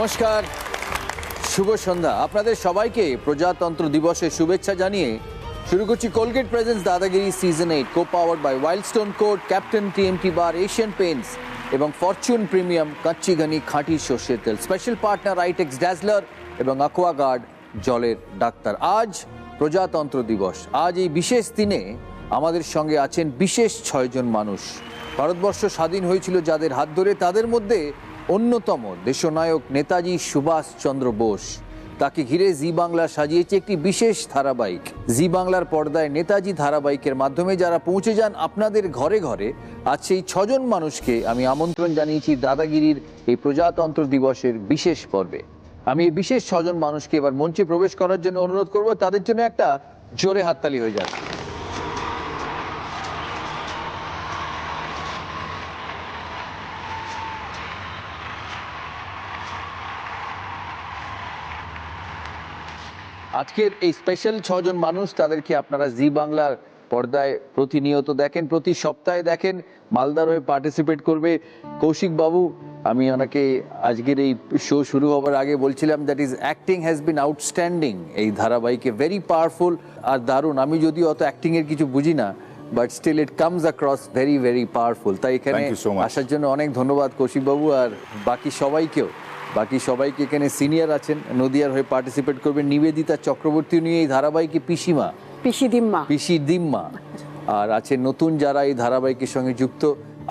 নমস্কার, শুভ সন্ধ্যা। আপনাদের সবাইকে প্রজাতন্ত্র দিবসের শুভেচ্ছা জানিয়ে শুরু করছি Colgate presents Dadagiri season 8, co powered by Wild Stone code, captain TMT bar, Asian Paints এবং ফরচুন প্রিমিয়াম কাচ্চি ঘনি খাঁটি সর্ষের তেল। স্পেশাল পার্টনার রাইটেক্স ড্যাজলার এবং অ্যাকোয়াগার্ড জলের ডাক্তার। আজ প্রজাতন্ত্র দিবস। আজ এই বিশেষ দিনে আমাদের সঙ্গে আছেন বিশেষ 6 জন মানুষ। ভারতবর্ষ স্বাধীন হয়েছিল যাদের হাত ধরে, তাদের মধ্যে অন্যতম দেশনায়ক নেতাজি সুভাষচন্দ্র বোস। তাকে ঘিরে জি বাংলা সাজিয়েছে একটি বিশেষ ধারাবাহিক। জি বাংলার পর্দায় নেতাজি ধারাবাহিকের মাধ্যমে যারা পৌঁছে যান আপনাদের ঘরে ঘরে, আজ সেই 6 জন মানুষকে আমি আমন্ত্রণ জানিয়েছি দাদাগিরির এই প্রজাতন্ত্র দিবসের বিশেষ পর্বে। আমি এই বিশেষ 6 জন মানুষকে এবার মঞ্চে প্রবেশ করার জন্য অনুরোধ করব। তাদের জন্য একটা জোরে হাততালি হয়ে যাক। আজকের এই স্পেশাল 6 জন মানুষ, তাদেরকে আপনারা জি বাংলার পর্দায় প্রতিনিয়ত দেখেন, প্রতি সপ্তাহে দেখেন। মালদার হয়ে পার্টিসিপেট করবে কৌশিক বাবু। আমি ওনাকে আজকের এই শো শুরু হবার আগে বলছিলাম that is acting has been outstanding এই ধারাবাহিকে, ভেরি পাওয়ারফুল আর দারুণ। আমি যদিও অত অ্যাক্টিং এর কিছু বুঝি না, but still it comes across very very powerful. তাই এখানে আসার জন্য অনেক ধন্যবাদ কৌশিক বাবু, আর বাকি সবাইকে এখানে সিনিয়র আছেন। নদিয়ার হয়ে পার্টিসিপেট করবেন নিবেদিতা চক্রবর্তী, নিয়ে এই ধারাবাহিকে পিসি দিম্মা। আর আছে নতুন যারা এই ধারাবাহিকের সঙ্গে যুক্ত,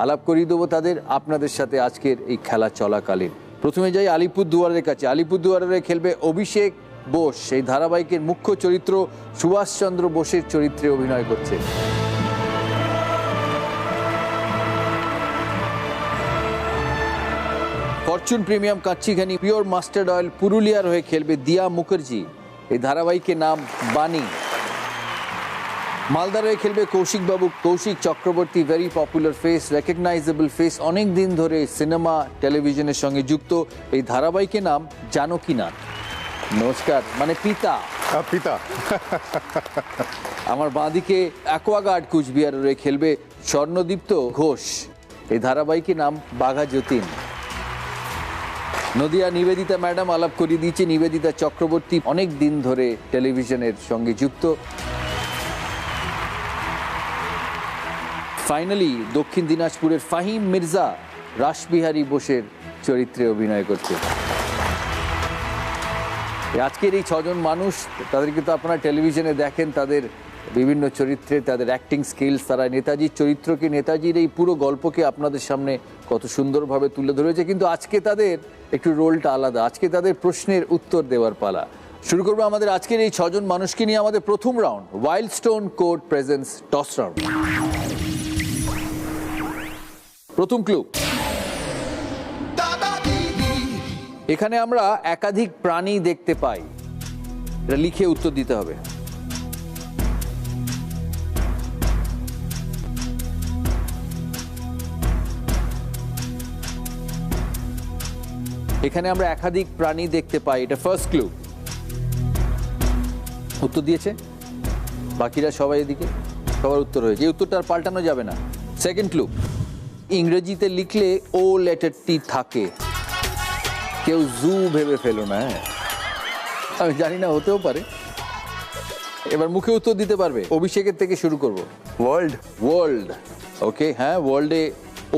আলাপ করিয়ে দেবো তাদের আপনাদের সাথে আজকের এই খেলা চলাকালীন। প্রথমে যাই আলিপুরদুয়ারের কাছে। আলিপুরদুয়ারে খেলবে অভিষেক বোস। এই ধারাবাহিকের মুখ্য চরিত্র সুভাষচন্দ্র বোসের চরিত্রে অভিনয় করছে। Fortune premium kachchi ghani pure mustard oil পুরুলিয়ার হয়ে খেলবে দিয়া মুখার্জি। এই ধারাবাহিকের নাম বাণী। মালদার হয়ে খেলবে Kaushik babu. Kaushik Chakraborty, very popular face, recognisable face, অনেক দিন ধরে সিনেমা টেলিভিশনের সঙ্গে যুক্ত। এই ধারাবাহিকের নাম জানকীনাথ। নমস্কার, মানে পিতা। আমার বাঁদিকে অ্যাকোয়াগার্ড কুচবিহার হয়ে খেলবে স্বর্ণদীপ্ত ঘোষ। এই ধারাবাহিকের নাম বাঘা যতীন। নদিয়া নিবেদিতা ম্যাডাম আলাপ করিয়ে দিয়েছে। নিবেদিতা চক্রবর্তী অনেক দিন ধরে টেলিভিশনের সঙ্গে যুক্ত। ফাইনালি দক্ষিণ দিনাজপুরের ফাহিম মির্জা রাসবিহারী বোসের চরিত্রে অভিনয় করছে। আজকের এই 6 জন মানুষ, তাদেরকে তো আপনারা টেলিভিশনে দেখেন, তাদের বিভিন্ন চরিত্রে তাদের অ্যাক্টিং স্কিলস, তারা নেতাজির চরিত্রকে, নেতাজির এই পুরো গল্পকে আপনাদের সামনে কত সুন্দরভাবে তুলে ধরেছে। কিন্তু আজকে তাদের একটু রোলটা আলাদা। আজকে তাদের প্রশ্নের উত্তর দেওয়ার পালা। শুরু করবো আমাদের আজকের এই 6 জন মানুষকে নিয়ে আমাদের প্রথম round, Wildstone court presents toss round. প্রথম ক্লু, এখানে আমরা একাধিক প্রাণী দেখতে পাই। এটা লিখে উত্তর দিতে হবে। এখানে আমরা একাধিক প্রাণী দেখতে পাই, এটা ফার্স্ট ক্লু। উত্তর দিয়েছে বাকিরা সবাই, এদিকে সবার উত্তর হয়েছে। এই উত্তরটা আর পাল্টানো যাবে না। সেকেন্ড ক্লু, ইংরেজিতে লিখলে ও লেটারটি থাকে। কেউ জু ভেবে ফেলো না, হ্যাঁ আমি জানি না, হতেও পারে। এবার মুখে উত্তর দিতে পারবে। অভিষেকের থেকে শুরু করব। ওয়ার্ল্ড। ওকে, হ্যাঁ ওয়ার্ল্ডে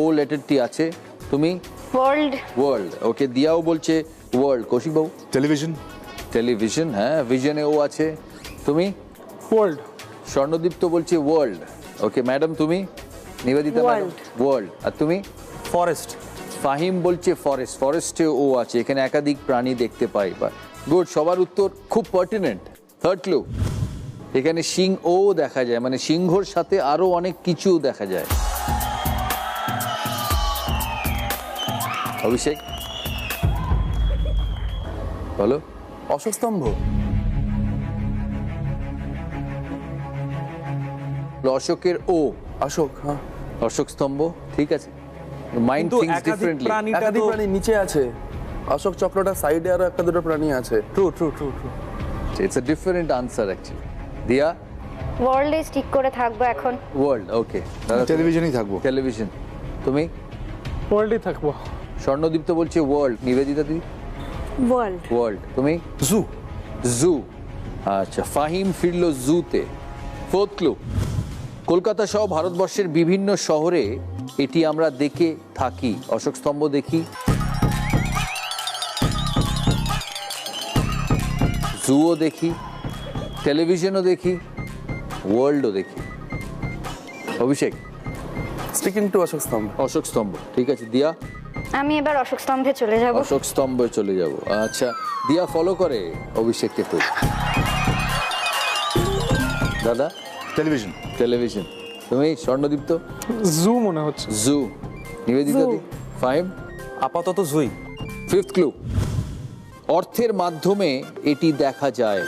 ও লেটারটি আছে। তুমি ওয়ার্ল্ড। ওকে, দিয়াও বলছে ওয়ার্ল্ড। কৌশিক বাবু টেলিভিশন, হ্যাঁ ভিশনে ও আছে। তুমি ওয়ার্ল্ড। স্বর্ণদীপ্ত বলছে ওয়ার্ল্ড। ওকে ম্যাডাম, তুমি? Nivedita madam world. আর তুমি? ফরেস্ট। ফাহিম বলছে ফরেস্ট। ফরেস্টে ও আছে। এখানে একাধিক প্রাণী দেখতে পাই। বা গুড, সবার উত্তর খুব পার্টিনেন্ট। থার্ড ক্লু, এখানে সিংহ ও দেখা যায়, মানে সিংহর সাথে আরো অনেক কিছু দেখা যায়। অভিষেক বলো। অশোকস্তম্ভ। অশোকের ও। অশোক, হ্যাঁ অশোক স্তম্ভ, ঠিক আছে। Mind things differently. একাধিক প্রাণী নিচে আছে, অশোক চক্রটা সাইডে আরো একটা দুটো প্রাণী আছে। True. It's a different answer actually. দিয়া? ওয়ার্ল্ডে স্টিক করে থাকবো এখন। ওয়ার্ল্ড, ওকে। টেলিভিশনই থাকবো। টেলিভিশন। তুমি? ওয়ার্ল্ডই থাকবো। স্বর্ণদীপ্ত বলছে ওয়ার্ল্ড। নিবেদিতা দিদি? ওয়ার্ল্ড। ওয়ার্ল্ড। তুমি? জু। জু। আচ্ছা, ফাহিম ফিরলো জুতে। ফোর্থ ক্লু, কলকাতা সহ ভারতবর্ষের বিভিন্ন শহরে এটি আমরা দেখে থাকি। অশোক স্তম্ভ দেখি, জুও দেখি, টেলিভিশনও দেখি, ওয়ার্ল্ডও দেখি। অভিষেক? স্টিকিং টু অশোক স্তম্ভ। অশোক স্তম্ভ, ঠিক আছে। দিয়া? আমি এবার অশোক স্তম্ভে চলে যাব। অশোক স্তম্ভে চলে যাব। আচ্ছা, দিয়া ফলো করে অভিষেককে খুব। দাদা? টেলিভিশন। টেলিভিশন। তুমি? স্বর্ণদীপ্ত? জু মনে হচ্ছে। জু। নিবেদিতা Zoo। দি? ফাহিম? আপাতত জুই। ফিফথ ক্লু, অর্থের মাধ্যমে এটি দেখা যায়।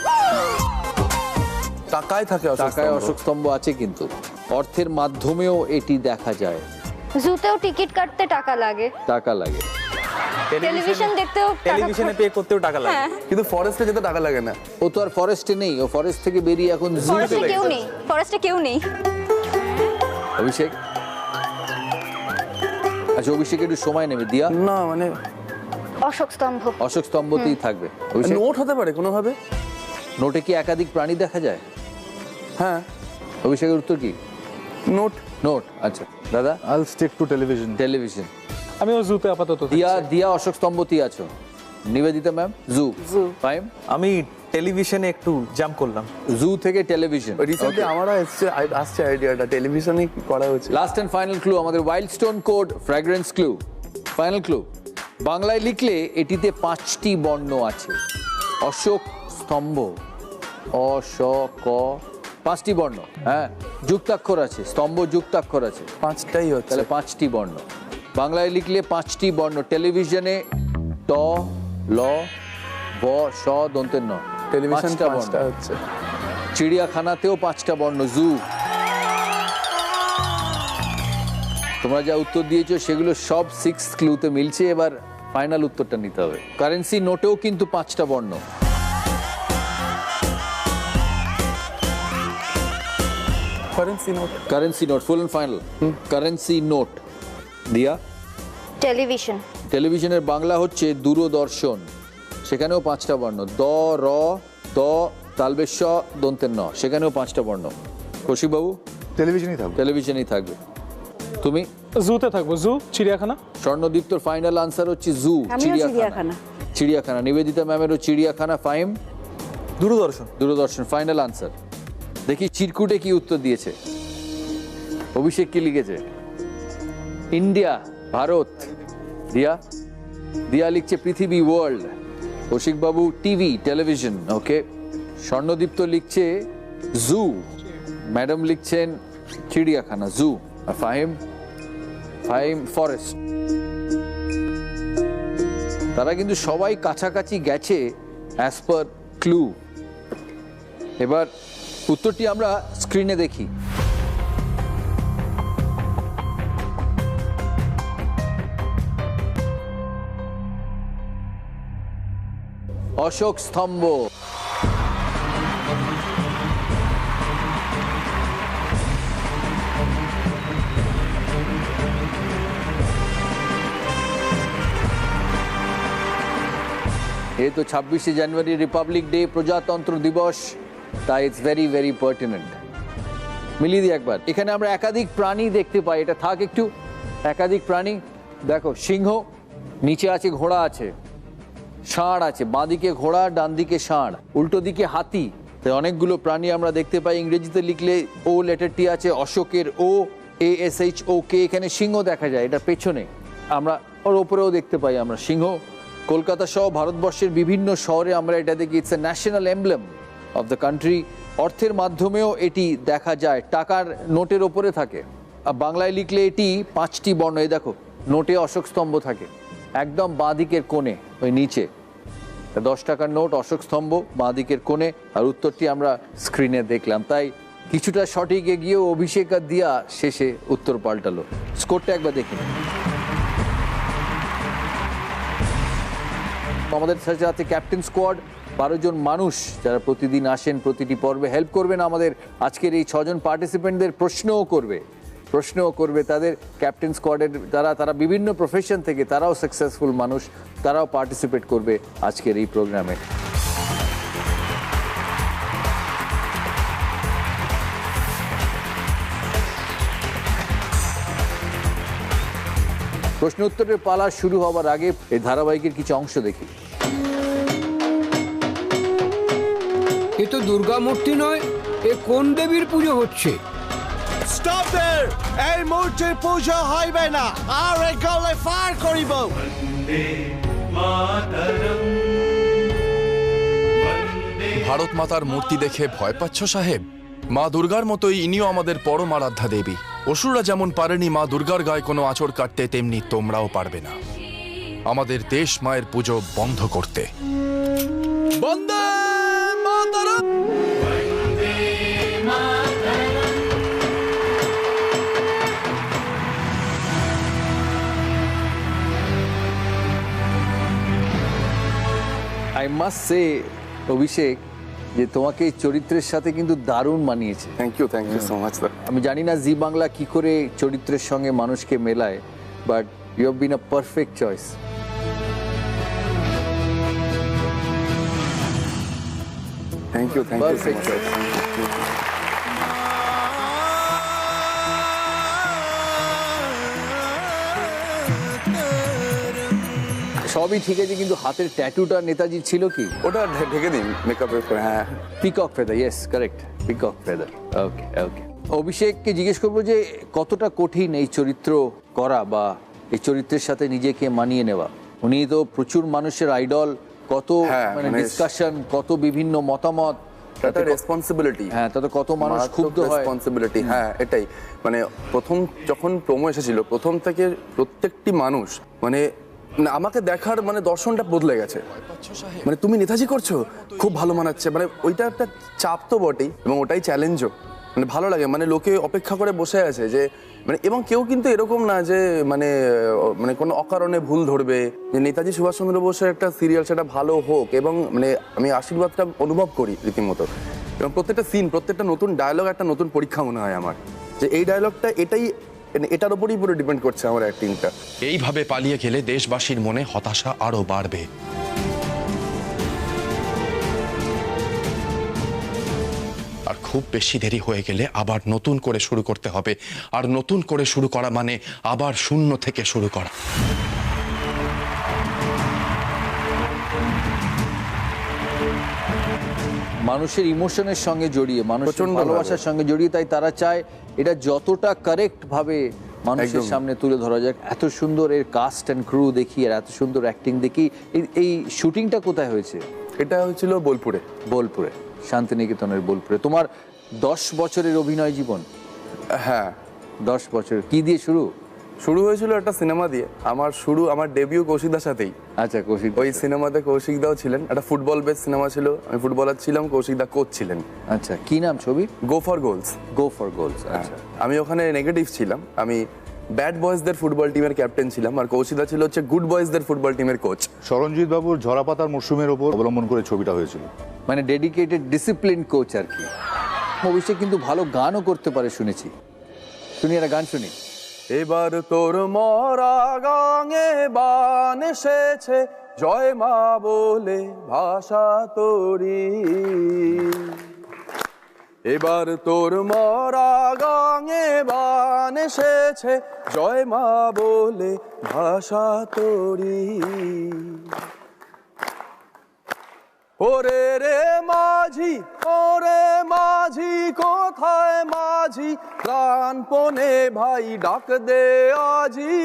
টাকায় থাকে অশোক টাকায় স্তম্ভ। অশোক স্তম্ভ আছে, কিন্তু অর্থের মাধ্যমেও এটি দেখা যায়। জুতেও টিকিট কাটতে টাকা লাগে, টাকা লাগে। টেলিভিশন দেখতেও টাকা টেলিভিশনে পে করতেও টাকা লাগে। হ্যাঁ। কিন্তু ফরেস্টে যেতে টাকা লাগে না। ও তো আর ফরেস্টে নেই, ও ফরেস্ট থেকে বেরিয়ে এখন জু। ফরেস্টে কেউ নেই, ফরেস্টে কেউ নেই। অভিষেক? আচ্ছা, অভিষেক একটু সময় নেবে। দিয়া? না মানে অশোক স্তম্ভ। অশোক স্তম্ভতেই থাকবে। অভিষেক? নোট হতে পারে কোনোভাবে। নোটে কি একাধিক প্রাণী দেখা যায়? হ্যাঁ, অভিষেকের উত্তর কি? নোট। নোট। আচ্ছা, দাদা? আইল স্টিক টু টেলিভিশন। টেলিভিশন। আমিও জুতে আপাতত থাকছি। দিয়া অশোক স্তম্ভতেই আছো। নিবেদিতা ম্যাম? জু। ফাহিম? আমি টেলিভিশনে একটু জাম্প করলাম। জু থেকে টেলিভিশন। রিসেন্টলি আমারও আসছে আইডিয়াটা, টেলিভিশনে করা হয়েছে। লাস্ট এন্ড ফাইনাল ক্লু, আমাদের wild stone code fragrance clue. Final clue, বাংলায় লিখলে এটিতে 5টি বর্ণ আছে। অশোক স্তম্ভ, অশোক, 5টি বর্ণ। হ্যাঁ, যুক্তাক্ষর আছে, স্তম্ভ যুক্তাক্ষর আছে, 5টাই হচ্ছে। তাহলে 5টি বর্ণ। বাংলায় লিখলে 5টি বর্ণ। টেলিভিশনে ট, ল, ব, শ, দন্তের ন। টেলিভিশন 5টা বর্ণ। 5টা হচ্ছে। চিড়িয়াখানাতেও 5টা বর্ণ। জু। তোমরা যা উত্তর দিয়েছো সেগুলো সব 6 ক্লুতে মিলছে। এবার ফাইনাল উত্তরটা নিতে হবে। কারেন্সি নোটেও কিন্তু 5টা বর্ণ। Currency note. Currency note, full and final. Currency note. দিয়া? টেলিভিশন। টেলিভিশনের বাংলা হচ্ছে দূরদর্শন, সেখানেও 5টা বর্ণ। দ, র, দ, তালবেশ, দন্তের ন, সেখানেও 5টা বর্ণ। কৌশিকবাবু? টেলিভিশনই থাকবে। টেলিভিশনেই থাকবে। তুমি? জুতে থাকবো। জু, চিড়িয়াখানা। স্বর্ণদীপ্তর ফাইনাল আনসার হচ্ছে জু, চিড়িয়াখানা। চিড়িয়াখানা। নিবেদিতা ম্যামেরও চিড়িয়াখানা। ফাহিম? দূরদর্শন। দূরদর্শন। Final answer. দেখি চিরকুটে কি উত্তর দিয়েছে। অভিষেক কি লিখেছে? ইন্ডিয়া, ভারত। দিয়া? দিয়া লিখছে পৃথিবী, ওয়ার্ল্ড। কৌশিকবাবু টিভি, টেলিভিশন। ওকে। স্বর্ণদীপ্ত লিখছে জু, ম্যাডাম লিখছেন চিড়িয়াখানা, জু। আর ফাহিম? ফাহিম ফরেস্ট। তারা কিন্তু সবাই কাছাকাছি গেছে অ্যাজ পার ক্লু। এবার উত্তরটি আমরা স্ক্রিনে দেখি। অশোক স্তম্ভ। এই তো 26শে জানুয়ারি, রিপাবলিক ডে, প্রজাতন্ত্র দিবস, তাই ইটস ভেরি ভেরি পার্টিনেন্ট। মিলিয়ে দিই একবার। এখানে আমরা একাধিক প্রাণী দেখতে পাই। এটা থাক একটু। একাধিক প্রাণী দেখো, সিংহ, নিচে আছে ঘোড়া, আছে ষাঁড় আছে, বাঁদিকে ঘোড়া, ডান দিকে ষাঁড়, উল্টো দিকে হাতি। তাই অনেকগুলো প্রাণী আমরা দেখতে পাই। ইংরেজিতে লিখলে ও লেটারটি আছে, অশোকের ও, ASHOK। এখানে সিংহ দেখা যায়, এটা পেছনে। আমরা ওর ওপরেও দেখতে পাই আমরা সিংহ। কলকাতা সহ ভারতবর্ষের বিভিন্ন শহরে আমরা এটা দেখি। It's a national emblem of the country. অর্থের মাধ্যমেও এটি দেখা যায়, টাকার নোটের ওপরে থাকে। আর বাংলায় লিখলে এটি 5টি বর্ণ। এই দেখো, নোটে অশোক স্তম্ভ থাকে একদম বাঁ দিকের কোণে, ওই নিচে। 10 টাকার নোট, অশোক স্তম্ভ বাঁ দিকের কোণে। আর উত্তরটি আমরা স্ক্রিনে দেখলাম। তাই কিছুটা সঠিক এগিয়েও অভিষেক আর দিয়া শেষে উত্তর পাল্টালো। স্কোরটা একবার দেখি। আমাদের সাথে আছে ক্যাপ্টেন স্কোয়াড, 12 জন মানুষ যারা প্রতিদিন আসেন, প্রতিটি পর্বে হেল্প করবেন আমাদের। আজকের এই 6 জন পার্টিসিপেন্টদের প্রশ্নও করবে। প্রশ্নও করবে, তাদের ক্যাপ্টেন স্কোয়াডের তারা বিভিন্ন প্রফেশন থেকে, তারাও সাকসেসফুল মানুষ, তারাও পার্টিসিপেট করবে আজকের এই প্রোগ্রামে। প্রশ্ন উত্তরের পালা শুরু হওয়ার আগে এই ধারাবাহিকের কিছু অংশ দেখি। এ তো দুর্গা মূর্তি নয়, এ কোন দেবীর পুজো হচ্ছে? স্টপ দেয়ার! এই মূর্তির পূজা হইবে না, আর এই গলে ফায়ার করিব। ভারত মাতার মূর্তি দেখে ভয় পাচ্ছ সাহেব? মা দুর্গার মতোই ইনিও আমাদের পরম আরাধ্যা দেবী। অসুররা যেমন পারেনি মা দুর্গার গায়ে কোনো আঁচড় কাটতে, তেমনি তোমরাও পারবে না আমাদের দেশ মায়ের পুজো বন্ধ করতে। বন্দে মাতরম! আই মাস্ট সে অভিষেক, যে তোমাকে এই চরিত্রের সাথে কিন্তু দারুণ মানিয়েছে। Thank you so much sir. আমি জানি না জি বাংলা কি করে চরিত্রের সঙ্গে মানুষকে মেলায়, but you have been a perfect choice. Thank you so Perfect much. choice. সবই ঠিক আছে, কিন্তু হাতের ট্যাটুটা নেতাজির ছিল কি? ওটা ঢেকে দিন মেকআপের পরে। হ্যাঁ, peacock feather, yes correct, peacock feather. Okay okay. অভিষেককে জিজ্ঞেস করবো যে কতটা কঠিন এই চরিত্র করা বা এই চরিত্রের সাথে নিজেকে মানিয়ে নেওয়া। উনি তো প্রচুর মানুষের আইডল, কত হ্যাঁ, মানে মানে ডিসকাশন, কত বিভিন্ন মতামত, একটা রেসপন্সিবিলিটি। হ্যাঁ, তাতে কত মানুষ ক্ষুব্ধ হয়। রেসপন্সিবিলিটি, হ্যাঁ এটাই। মানে প্রথম যখন প্রোমো এসেছিল, প্রথম থেকে প্রত্যেকটি মানুষ মানে আমাকে দেখার মানে দর্শনটা বদলে গেছে। মানে তুমি নেতাজি করছো, খুব ভালো মানাচ্ছে, মানে ওইটা একটা চাপ তো বটেই, এবং ওটাই চ্যালেঞ্জও। মানে ভালো লাগে, মানে লোকে অপেক্ষা করে বসে আছে যে মানে, এবং কেউ কিন্তু এরকম না যে মানে মানে কোনো অকারণে ভুল ধরবে। যে নেতাজি সুভাষচন্দ্র বোসের একটা সিরিয়াল, সেটা ভালো হোক, এবং মানে আমি আশীর্বাদটা অনুভব করি রীতিমতো। এবং প্রত্যেকটা সিন, প্রত্যেকটা নতুন ডায়লগ একটা নতুন পরীক্ষা মনে হয় আমার, যে এই ডায়লগটা এটার উপরই পুরো ডিপেন্ড করছে আমার অ্যাক্টিংটা। এইভাবে পালিয়ে গেলে দেশবাসীর মনে হতাশা আরো বাড়বে। আর খুব বেশি দেরি হয়ে গেলে আবার নতুন করে শুরু করতে হবে, আর নতুন করে শুরু করা মানে আবার শূন্য থেকে শুরু করা। মানুষের ইমোশনের সঙ্গে জড়িয়ে, মানুষের প্রচণ্ডভাবে। ভালোবাসার সঙ্গে জড়িয়ে, তাই তারা চায় এটা যতটা কারেক্ট ভাবে মানুষের একদম। সামনে তুলে ধরা যাক। এত সুন্দর এর কাস্ট অ্যান্ড ক্রু দেখি, আর এত সুন্দর অ্যাক্টিং দেখি। এই শুটিংটা কোথায় হয়েছে? এটা হয়েছিল বোলপুরে। বোলপুরে, শান্তিনিকেতনের বোলপুরে। তোমার 10 বছরের অভিনয় জীবন। হ্যাঁ, 10 বছর কি দিয়ে শুরু? শুরু হয়েছিল একটা সিনেমা দিয়ে। আমার ডেবিউ কৌশিকদার সাথেই। আচ্ছা, কৌশিক। ওই সিনেমাতে কৌশিকদাও ছিলেন। একটা ফুটবল বেস সিনেমা ছিল, আমি ফুটবলার ছিলাম, কৌশিকদা কোচ ছিলেন। আচ্ছা, কি নাম ছবি? Go for goals. Go for goals. আচ্ছা, আমি ওখানে নেগেটিভ ছিলাম, আমি ব্যাড বয়েজদের ফুটবল টিমের ক্যাপ্টেন ছিলাম, আর কৌশিকদা ছিল হচ্ছে গুড বয়েজদের ফুটবল টিমের কোচ। সরঞ্জিৎ বাবুর ঝরাপাতার মরশুমের ওপর অবলম্বন করে ছবিটা হয়েছিল। মানে ডেডিকেটেড ডিসিপ্লিন কোচ আর কি। অভিষেক কিন্তু ভালো গানও করতে পারে শুনেছি। শুনি একটা গান শুনি। এবার তোর মরা গাঙে বান এসেছে, জয় মা বলে ভাষা তোরি। এবার তোর মরা গাঙে বান এসেছে, জয় মা বলে ভাষা তোরি। ওরে রে মাঝি, ওরে মাঝি, কোথায় মাঝি, প্রাণপণে ভাই ডাক দে আজি।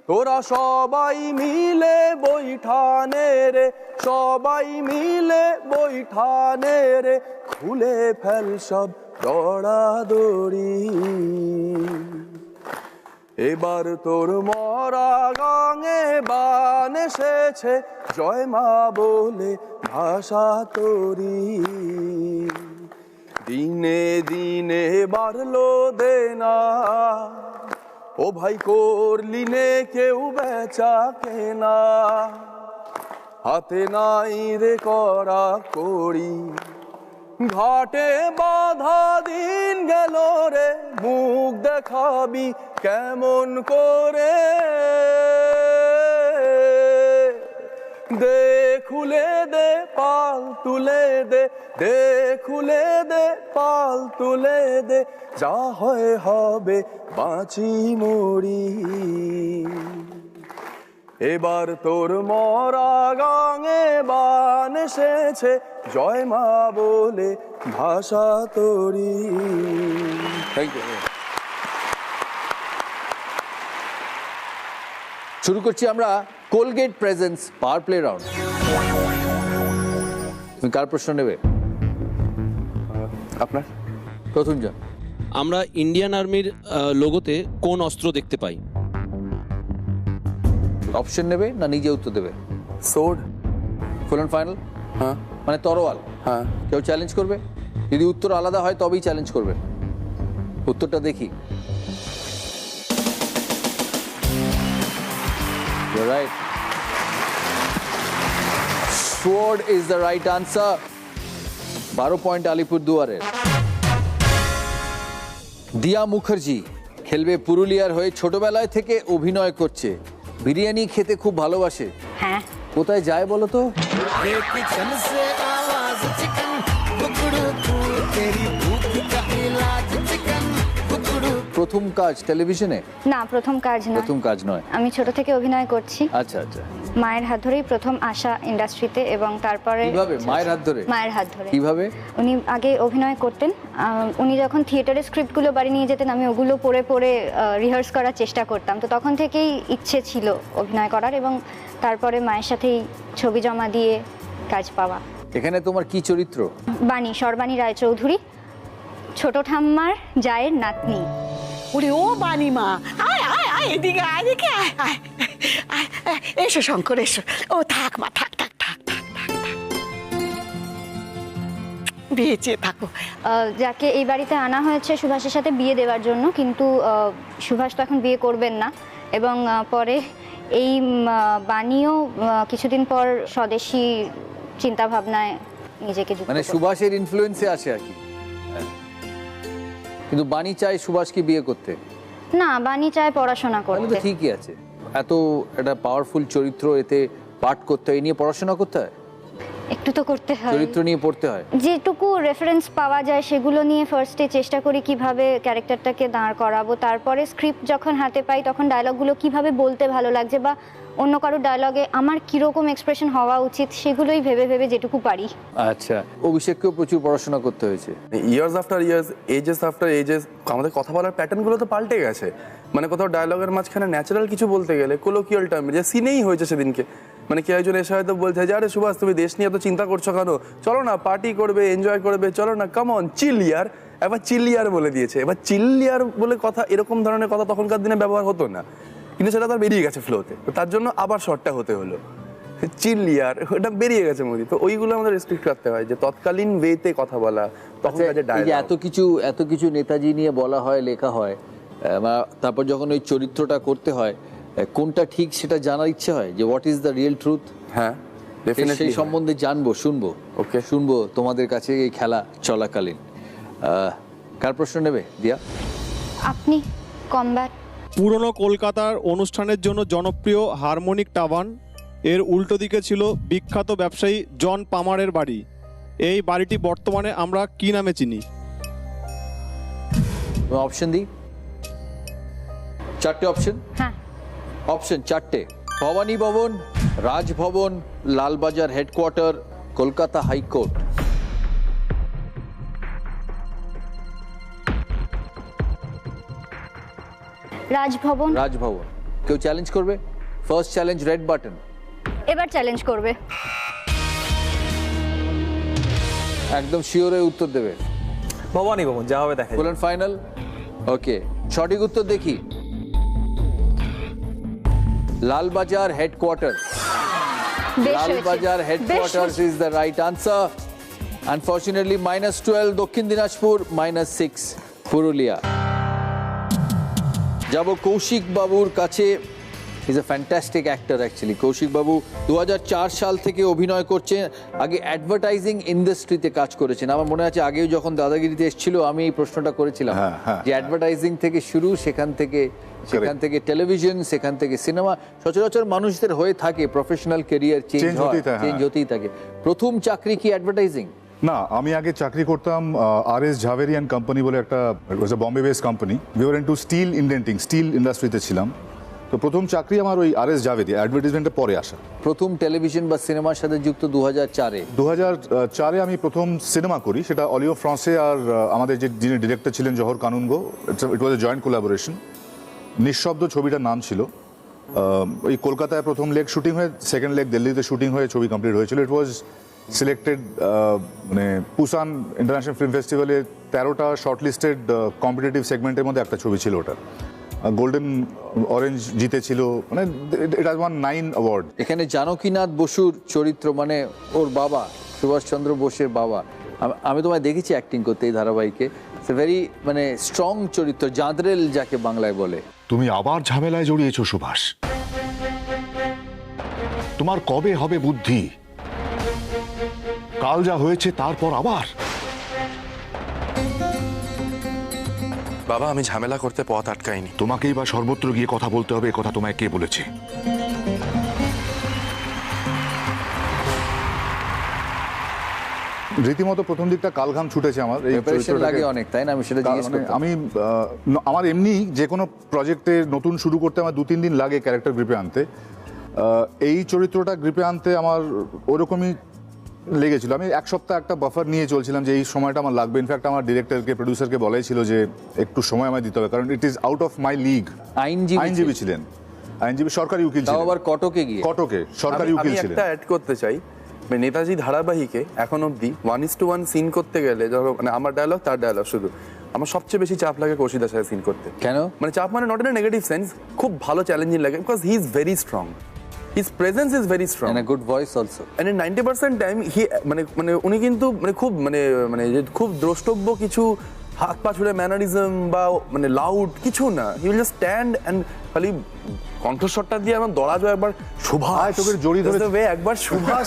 তোরা সবাই মিলে বৈঠানে রে, সবাই মিলে বৈঠানে রে, খুলে ফেল সব দড়াদড়ি। এবার তোর মরা গাঙে বান এসেছে, জয় মা বলে ভাষা তোরি। দিনে দিনে বাড়লো দেনা, ও ভাই করলি নে কেউ বেচা কেনা। হাতে নাই রে করা করি, ঘাটে বাধা দিন গেল রে, মুখ দেখাবি কেমন করে, দে খুলে দে পাল তুলে দে, দে খুলে দে পাল তুলে দে, যা হয় হবে বাঁচি মরি। এবার তোর মরা গাঙে বান এসেছে, জয় মা বলে ভাষা তোরি। Thank you. শুরু করছি আমরা Colgate presence power play round. তুমি কার প্রশ্ন নেবে? আপনার প্রথম জন। আমরা ইন্ডিয়ান আর্মির লোগোতে কোন অস্ত্র দেখতে পাই? অপশন নেবে না নিজে উত্তর দেবে? সোর্ড। Full and final? হ্যাঁ মানে তরোয়াল? হ্যাঁ। কেউ চ্যালেঞ্জ করবে? যদি উত্তর আলাদা হয় তবেই চ্যালেঞ্জ করবে। উত্তরটা দেখি। You're right. Sword is the right answer. 12 point আলিপুরদুয়ারের। দিয়া মুখার্জি খেলবে পুরুলিয়ার হয়ে, ছোটবেলায় থেকে অভিনয় করছে, বিরিয়ানি খেতে খুব ভালোবাসে। হ্যাঁ। কোথায় যায় বলো তো? প্রথম কাজ টেলিভিশনে? না, প্রথম কাজ না। প্রথম কাজ নয়। আমি ছোট থেকে অভিনয় করছি। আচ্ছা আচ্ছা। মায়ের হাত ধরেই প্রথম আসা ইন্ডাস্ট্রিতে, এবং তারপরে কিভাবে মায়ের হাত ধরে? মায়ের হাত ধরে। কিভাবে? উনি আগে অভিনয় করতেন। উনি যখন থিয়েটারের স্ক্রিপ্টগুলো বাড়ি নিয়ে যেতেন, আমি ওগুলো পড়ে পড়ে রিহার্স করার চেষ্টা করতাম। তো তখন থেকেই ইচ্ছে ছিল অভিনয় করার, এবং তারপরে মায়ের সাথেই ছবি জমা দিয়ে কাজ পাওয়া। এখানে তোমার কি চরিত্র? বাণী, সর্বাণী রায়চৌধুরী, ছোট ঠাম্মার জায়ের নাতনি। ওরে ও বানিমা, আয় আয় আয়, এদিকে আয়, এদিকে আয় আয় আয়, আয়, এসো শঙ্কর এসো। ও থাক মা, থাক থাক থাক থাক থাক থাক। বেঁচে থাকো। যাকে এই বাড়িতে আনা হয়েছে সুভাষের সাথে বিয়ে দেওয়ার জন্য, কিন্তু সুভাষ তো এখন বিয়ে করবেন না, এবং পরে এই বাণীও কিছুদিন পর স্বদেশী চিন্তা ভাবনায় নিজেকে যুক্ত মানে করবে। সুভাষের ইনফ্লুয়েন্সে আসে আর কি। কিন্তু বাণী চায় সুভাষকে বিয়ে করতে? না, বাণী চায় পড়াশোনা তাহলে তো করতে। ঠিকই আছে। এত একটা পাওয়ারফুল চরিত্র, এতে পাঠ করতে হয়, এ নিয়ে পড়াশোনা করতে হয়, একটু তো করতে হয়। চরিত্র নিয়ে পড়তে হয়। যেটুকু রেফারেন্স পাওয়া যায় সেগুলো নিয়ে ফার্স্টে চেষ্টা করি কিভাবে ক্যারেক্টারটাকে দাঁড় করাবো, তারপরে স্ক্রিপ্ট যখন হাতে পাই তখন ডায়লগগুলো কিভাবে বলতে ভালো লাগছে, বা অন্য কারো ডায়লগে আমার কিরকম এক্সপ্রেশন হওয়া উচিত, সেগুলোই ভেবে ভেবে যেটুকু পারি। আচ্ছা, অভিষেককেও প্রচুর পড়াশোনা করতে হয়েছে। Years after years, ages after ages, আমাদের কথা বলার প্যাটার্নগুলো তো পাল্টে গেছে। মানে কোথাও ডায়লগের মাঝখানে ন্যাচারাল কিছু বলতে গেলে কোলোকিয়াল টার্ম, যে সিনেই হয়েছে সেদিনকে, মানে কেউ একজন এসে হয়তো বলছে যে আরে সুভাষ তুমি দেশ নিয়ে এত চিন্তা করছো কেন, চলো না পার্টি করবে, এনজয় করবে, চলো না কাম অন চিল ইয়ার। এবার চিল ইয়ার বলে দিয়েছে। এবার চিল ইয়ার বলে কথা, এরকম ধরনের কথা তখনকার দিনে ব্যবহার হতো না, কিন্তু সেটা তার বেরিয়ে গেছে ফ্লোতে, তো তার জন্য আবার শর্টটা হতে হলো চিল ইয়ার, ওটা বেরিয়ে গেছে মুভি। তো ওইগুলো আমাদের রেসপেক্ট করতে হয়, যে তৎকালীন ওয়েতে কথা বলা, তখন এই যে এত কিছু নেতাজি নিয়ে বলা হয়, লেখা হয়, তারপর যখন ওই চরিত্রটা করতে হয়, কোনটা ঠিক সেটা জানার ইচ্ছে হয়, যে what is the real truth. হ্যাঁ, সেই সম্বন্ধে জানবো, শুনবো। ওকে, শুনবো তোমাদের কাছে এই খেলা চলাকালীন। কার প্রশ্ন নেবে দিয়া? আপনি কমব্যাট। পুরনো কলকাতার অনুষ্ঠানের জন্য জনপ্রিয় হারমোনিক টাভার্ন এর উল্টো দিকে ছিল বিখ্যাত ব্যবসায়ী জন পামারের বাড়ি। এই বাড়িটি বর্তমানে আমরা কি নামে চিনি? অপশন দিই? 4টে অপশন। হ্যাঁ। অপশন 4টে: ভবানী ভবন, রাজভবন, লালবাজার হেডকোয়ার্টার, কলকাতা হাইকোর্ট। রাজভবন। রাজভবন। কেউ চ্যালেঞ্জ করবে? First challenge, red button. এবার চ্যালেঞ্জ করবে। একদম শিওরে উত্তর দেবে? ভবানী ভবন, যা হবে দেখা যাবে। ফুল এন্ড ফাইনাল? ওকে, সঠিক উত্তর দেখি। Lalbazar headquarter. Lalbazar headquarter is the right answer. Unfortunately -12 Dakshin Dinajpur, -6 Purulia. যাব কৌশিক বাবুর কাছে। Is a fantastic actor actually. Kaushik babu 2004 সাল থেকে অভিনয় করছেন, আগে অ্যাডভার্টাইজিং ইন্ডাস্ট্রিতে কাজ করেছেন। আমার মনে আছে আগেও যখন দাদাগিরিতে এসেছিল আমি এই প্রশ্নটা করেছিলাম যে অ্যাডভার্টাইজিং থেকে শুরু, সেখান থেকে টেলিভিশন, সেখান থেকে সিনেমা। সচরাচর মানুষদের হয়ে থাকে প্রফেশনাল ক্যারিয়ার চেঞ্জ হতেই থাকে। প্রথম চাকরি কি অ্যাডভার্টাইজিং? না, আমি আগে চাকরি করতাম আর.এস. ঝাভেরি অ্যান্ড কোম্পানি বলে একটা Bombay base company. We were into steel indenting, steel ইন্ডাস্ট্রিতে ছিলাম। তো প্রথম চাকরি আমার ওই আর.এস. ঝাভেরি, অ্যাডভার্টাইজমেন্টে পরে আসা। প্রথম টেলিভিশন বা সিনেমার সাথে যুক্ত 2004-এ। 2004-এ আমি প্রথম সিনেমা করি, সেটা অলিও ফ্রান্সে আর আমাদের যিনি ডিরেক্টর ছিলেন জহর কানুনগো। ইট ওয়াজ এ জয়েন্ট কোলাবোরেশন। নিঃশব্দ ছবিটার নাম ছিল। ওই কলকাতায় প্রথম লেগ শুটিং হয়ে সেকেন্ড লেগ দিল্লিতে শুটিং হয়ে ছবি কমপ্লিট হয়েছিল। ইট ওয়াজ সিলেক্টেড মানে পুসান ইন্টারন্যাশনাল ফিল্ম ফেস্টিভ্যালে 13টা শর্টলিস্টেড কম্পিটিটিভ সেগমেন্টের মধ্যে একটা ছবি ছিল ওটা। গোল্ডেন অরেঞ্জ জিতেছিল, মানে ইট হ্যাজ ওয়ান 9 অ্যাওয়ার্ড। এখানে জানকীনাথ বসুর চরিত্র, মানে ওর বাবা সুভাষচন্দ্র বোসের বাবা। আমি তোমায় দেখেছি অ্যাক্টিং করতে এই ধারাবাহিকে। ইটস এ ভেরি মানে স্ট্রং চরিত্র, জাঁদরেল যাকে বাংলায় বলে। তুমি আবার ঝামেলায় জড়িয়েছো সুভাষ। তোমার কবে হবে বুদ্ধি? কাল যা হয়েছে তারপর আবার? বাবা, আমি ঝামেলা করতে পথ আটকাইনি। তোমাকেই বা সর্বত্র গিয়ে কথা বলতে হবে, কথা তোমায় কে বলেছে? রীতিমতো প্রথম দিকটা কালঘাম ছুটেছে আমার। এই লাগে অনেক, তাই না? আমি সেটা জিজ্ঞেস করতে। আমি আমার এমনি যে কোনো প্রজেক্টে নতুন শুরু করতে আমার 2-3 দিন লাগে ক্যারেক্টার গ্রিপে আনতে। এই চরিত্রটা গ্রিপে আনতে আমার ওরকমই লেগেছিল। আমি এক সপ্তাহ একটা বাফার নিয়ে চলছিলাম যে এই সময়টা আমার লাগবে। ইনফ্যাক্ট আমার ডিরেক্টরকে, প্রডিউসারকে বলাই ছিল যে একটু সময় আমায় দিতে হবে, কারণ it is out of my league. আইনজীবী ছিলেন, আইনজীবী, সরকারি উকিল ছিলেন। আবার কটকে সরকারি উকিল ছিলেন। একটা অ্যাড করতে চাই, নেতাজি ধারাবাহিকে এখন অব্দি 1:1 সিন করতে গেলে, ধরো মানে আমার ডায়লগ তার ডায়লগ, শুধু আমার সবচেয়ে বেশি চাপ লাগে কৌশিকদার সাথে সিন করতে। কেন? মানে চাপ মানে not in a negative sense, খুব ভালো চ্যালেঞ্জিং লাগে, because he is very strong. His presence is very strong and a good voice also. And in 90% time he মানে উনি কিন্তু খুব খুব দ্রষ্টব্য কিছু হাত পা ছুড়ে ম্যানারিজম বা মানে লাউড কিছু না। He will just stand and খালি কণ্ঠস্বরটা দিয়ে আমার দরাজ একবার সুভাষ তোকে জড়িয়ে ধরে একবার সুভাষ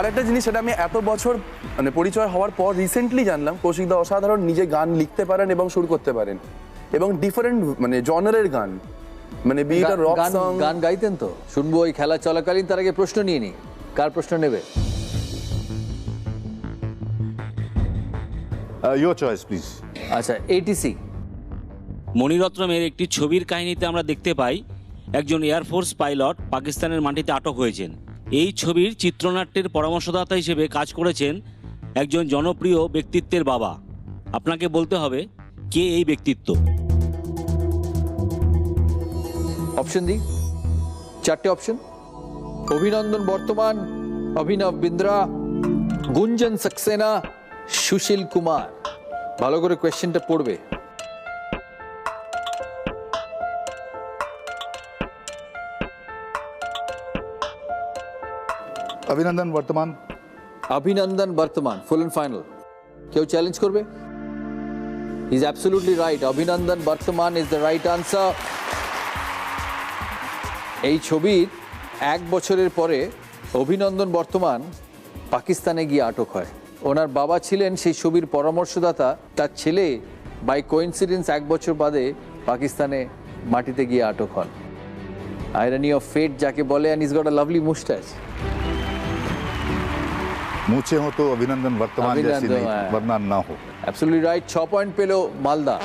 আরেকটা জিনিস, সেটা আমি এত বছর মানে পরিচয় হওয়ার পর রিসেন্টলি জানলাম, কৌশিকদা অসাধারণ নিজে গান লিখতে পারেন এবং সুর করতে পারেন, এবং ডিফারেন্ট মানে জনারের গান, মানে বিটা রক সং গান গাইতেন। তো শুনবো ওই খেলা চলাকালীন। তার আগে প্রশ্ন নিয়ে নি, কার প্রশ্ন নেবে? Your choice please. আচ্ছা, এটিসি। মণিরত্নমের একটি ছবির কাহিনীতে আমরা দেখতে পাই একজন এয়ারফোর্স পাইলট পাকিস্তানের মাটিতে আটক হয়েছেন। এই ছবির চিত্রনাট্যের পরামর্শদাতা হিসেবে কাজ করেছেন একজন জনপ্রিয় ব্যক্তিত্বের বাবা। আপনাকে বলতে হবে কে এই ব্যক্তিত্ব। অপশন দি, 4টে অপশন: অভিনন্দন বর্তমান, অভিনব বিন্দ্রা, গুঞ্জন সাক্সেনা, সুশীল কুমার। ভালো করে কোয়েশ্চেনটা পড়বে। অভিনন্দন বর্তমান। অভিনন্দন বর্তমান, ফুল এন্ড ফাইনাল। কেউ চ্যালেঞ্জ করবে? Is absolutely right. অভিনন্দন বর্তমান ইজ দ্য রাইট আনসার। এই ছবির 1 বছরের পরে অভিনন্দন বর্তমান পাকিস্তানে গিয়ে আটক হয়। ওনার বাবা ছিলেন সেই ছবির পরামর্শদাতা, তার ছেলে বাই কোইন্সিডেন্স 1 বছর বাদে পাকিস্তানে মাটিতে গিয়ে আটক হন। আইরনি অফ ফেট যাকে বলে, and is got a lovely moustache. মুছে হতো অভিনন্দন বর্তমান জैसी नहीं वरना ना हो। Absolutely right. 6 পয়েন্ট পেল মালদা।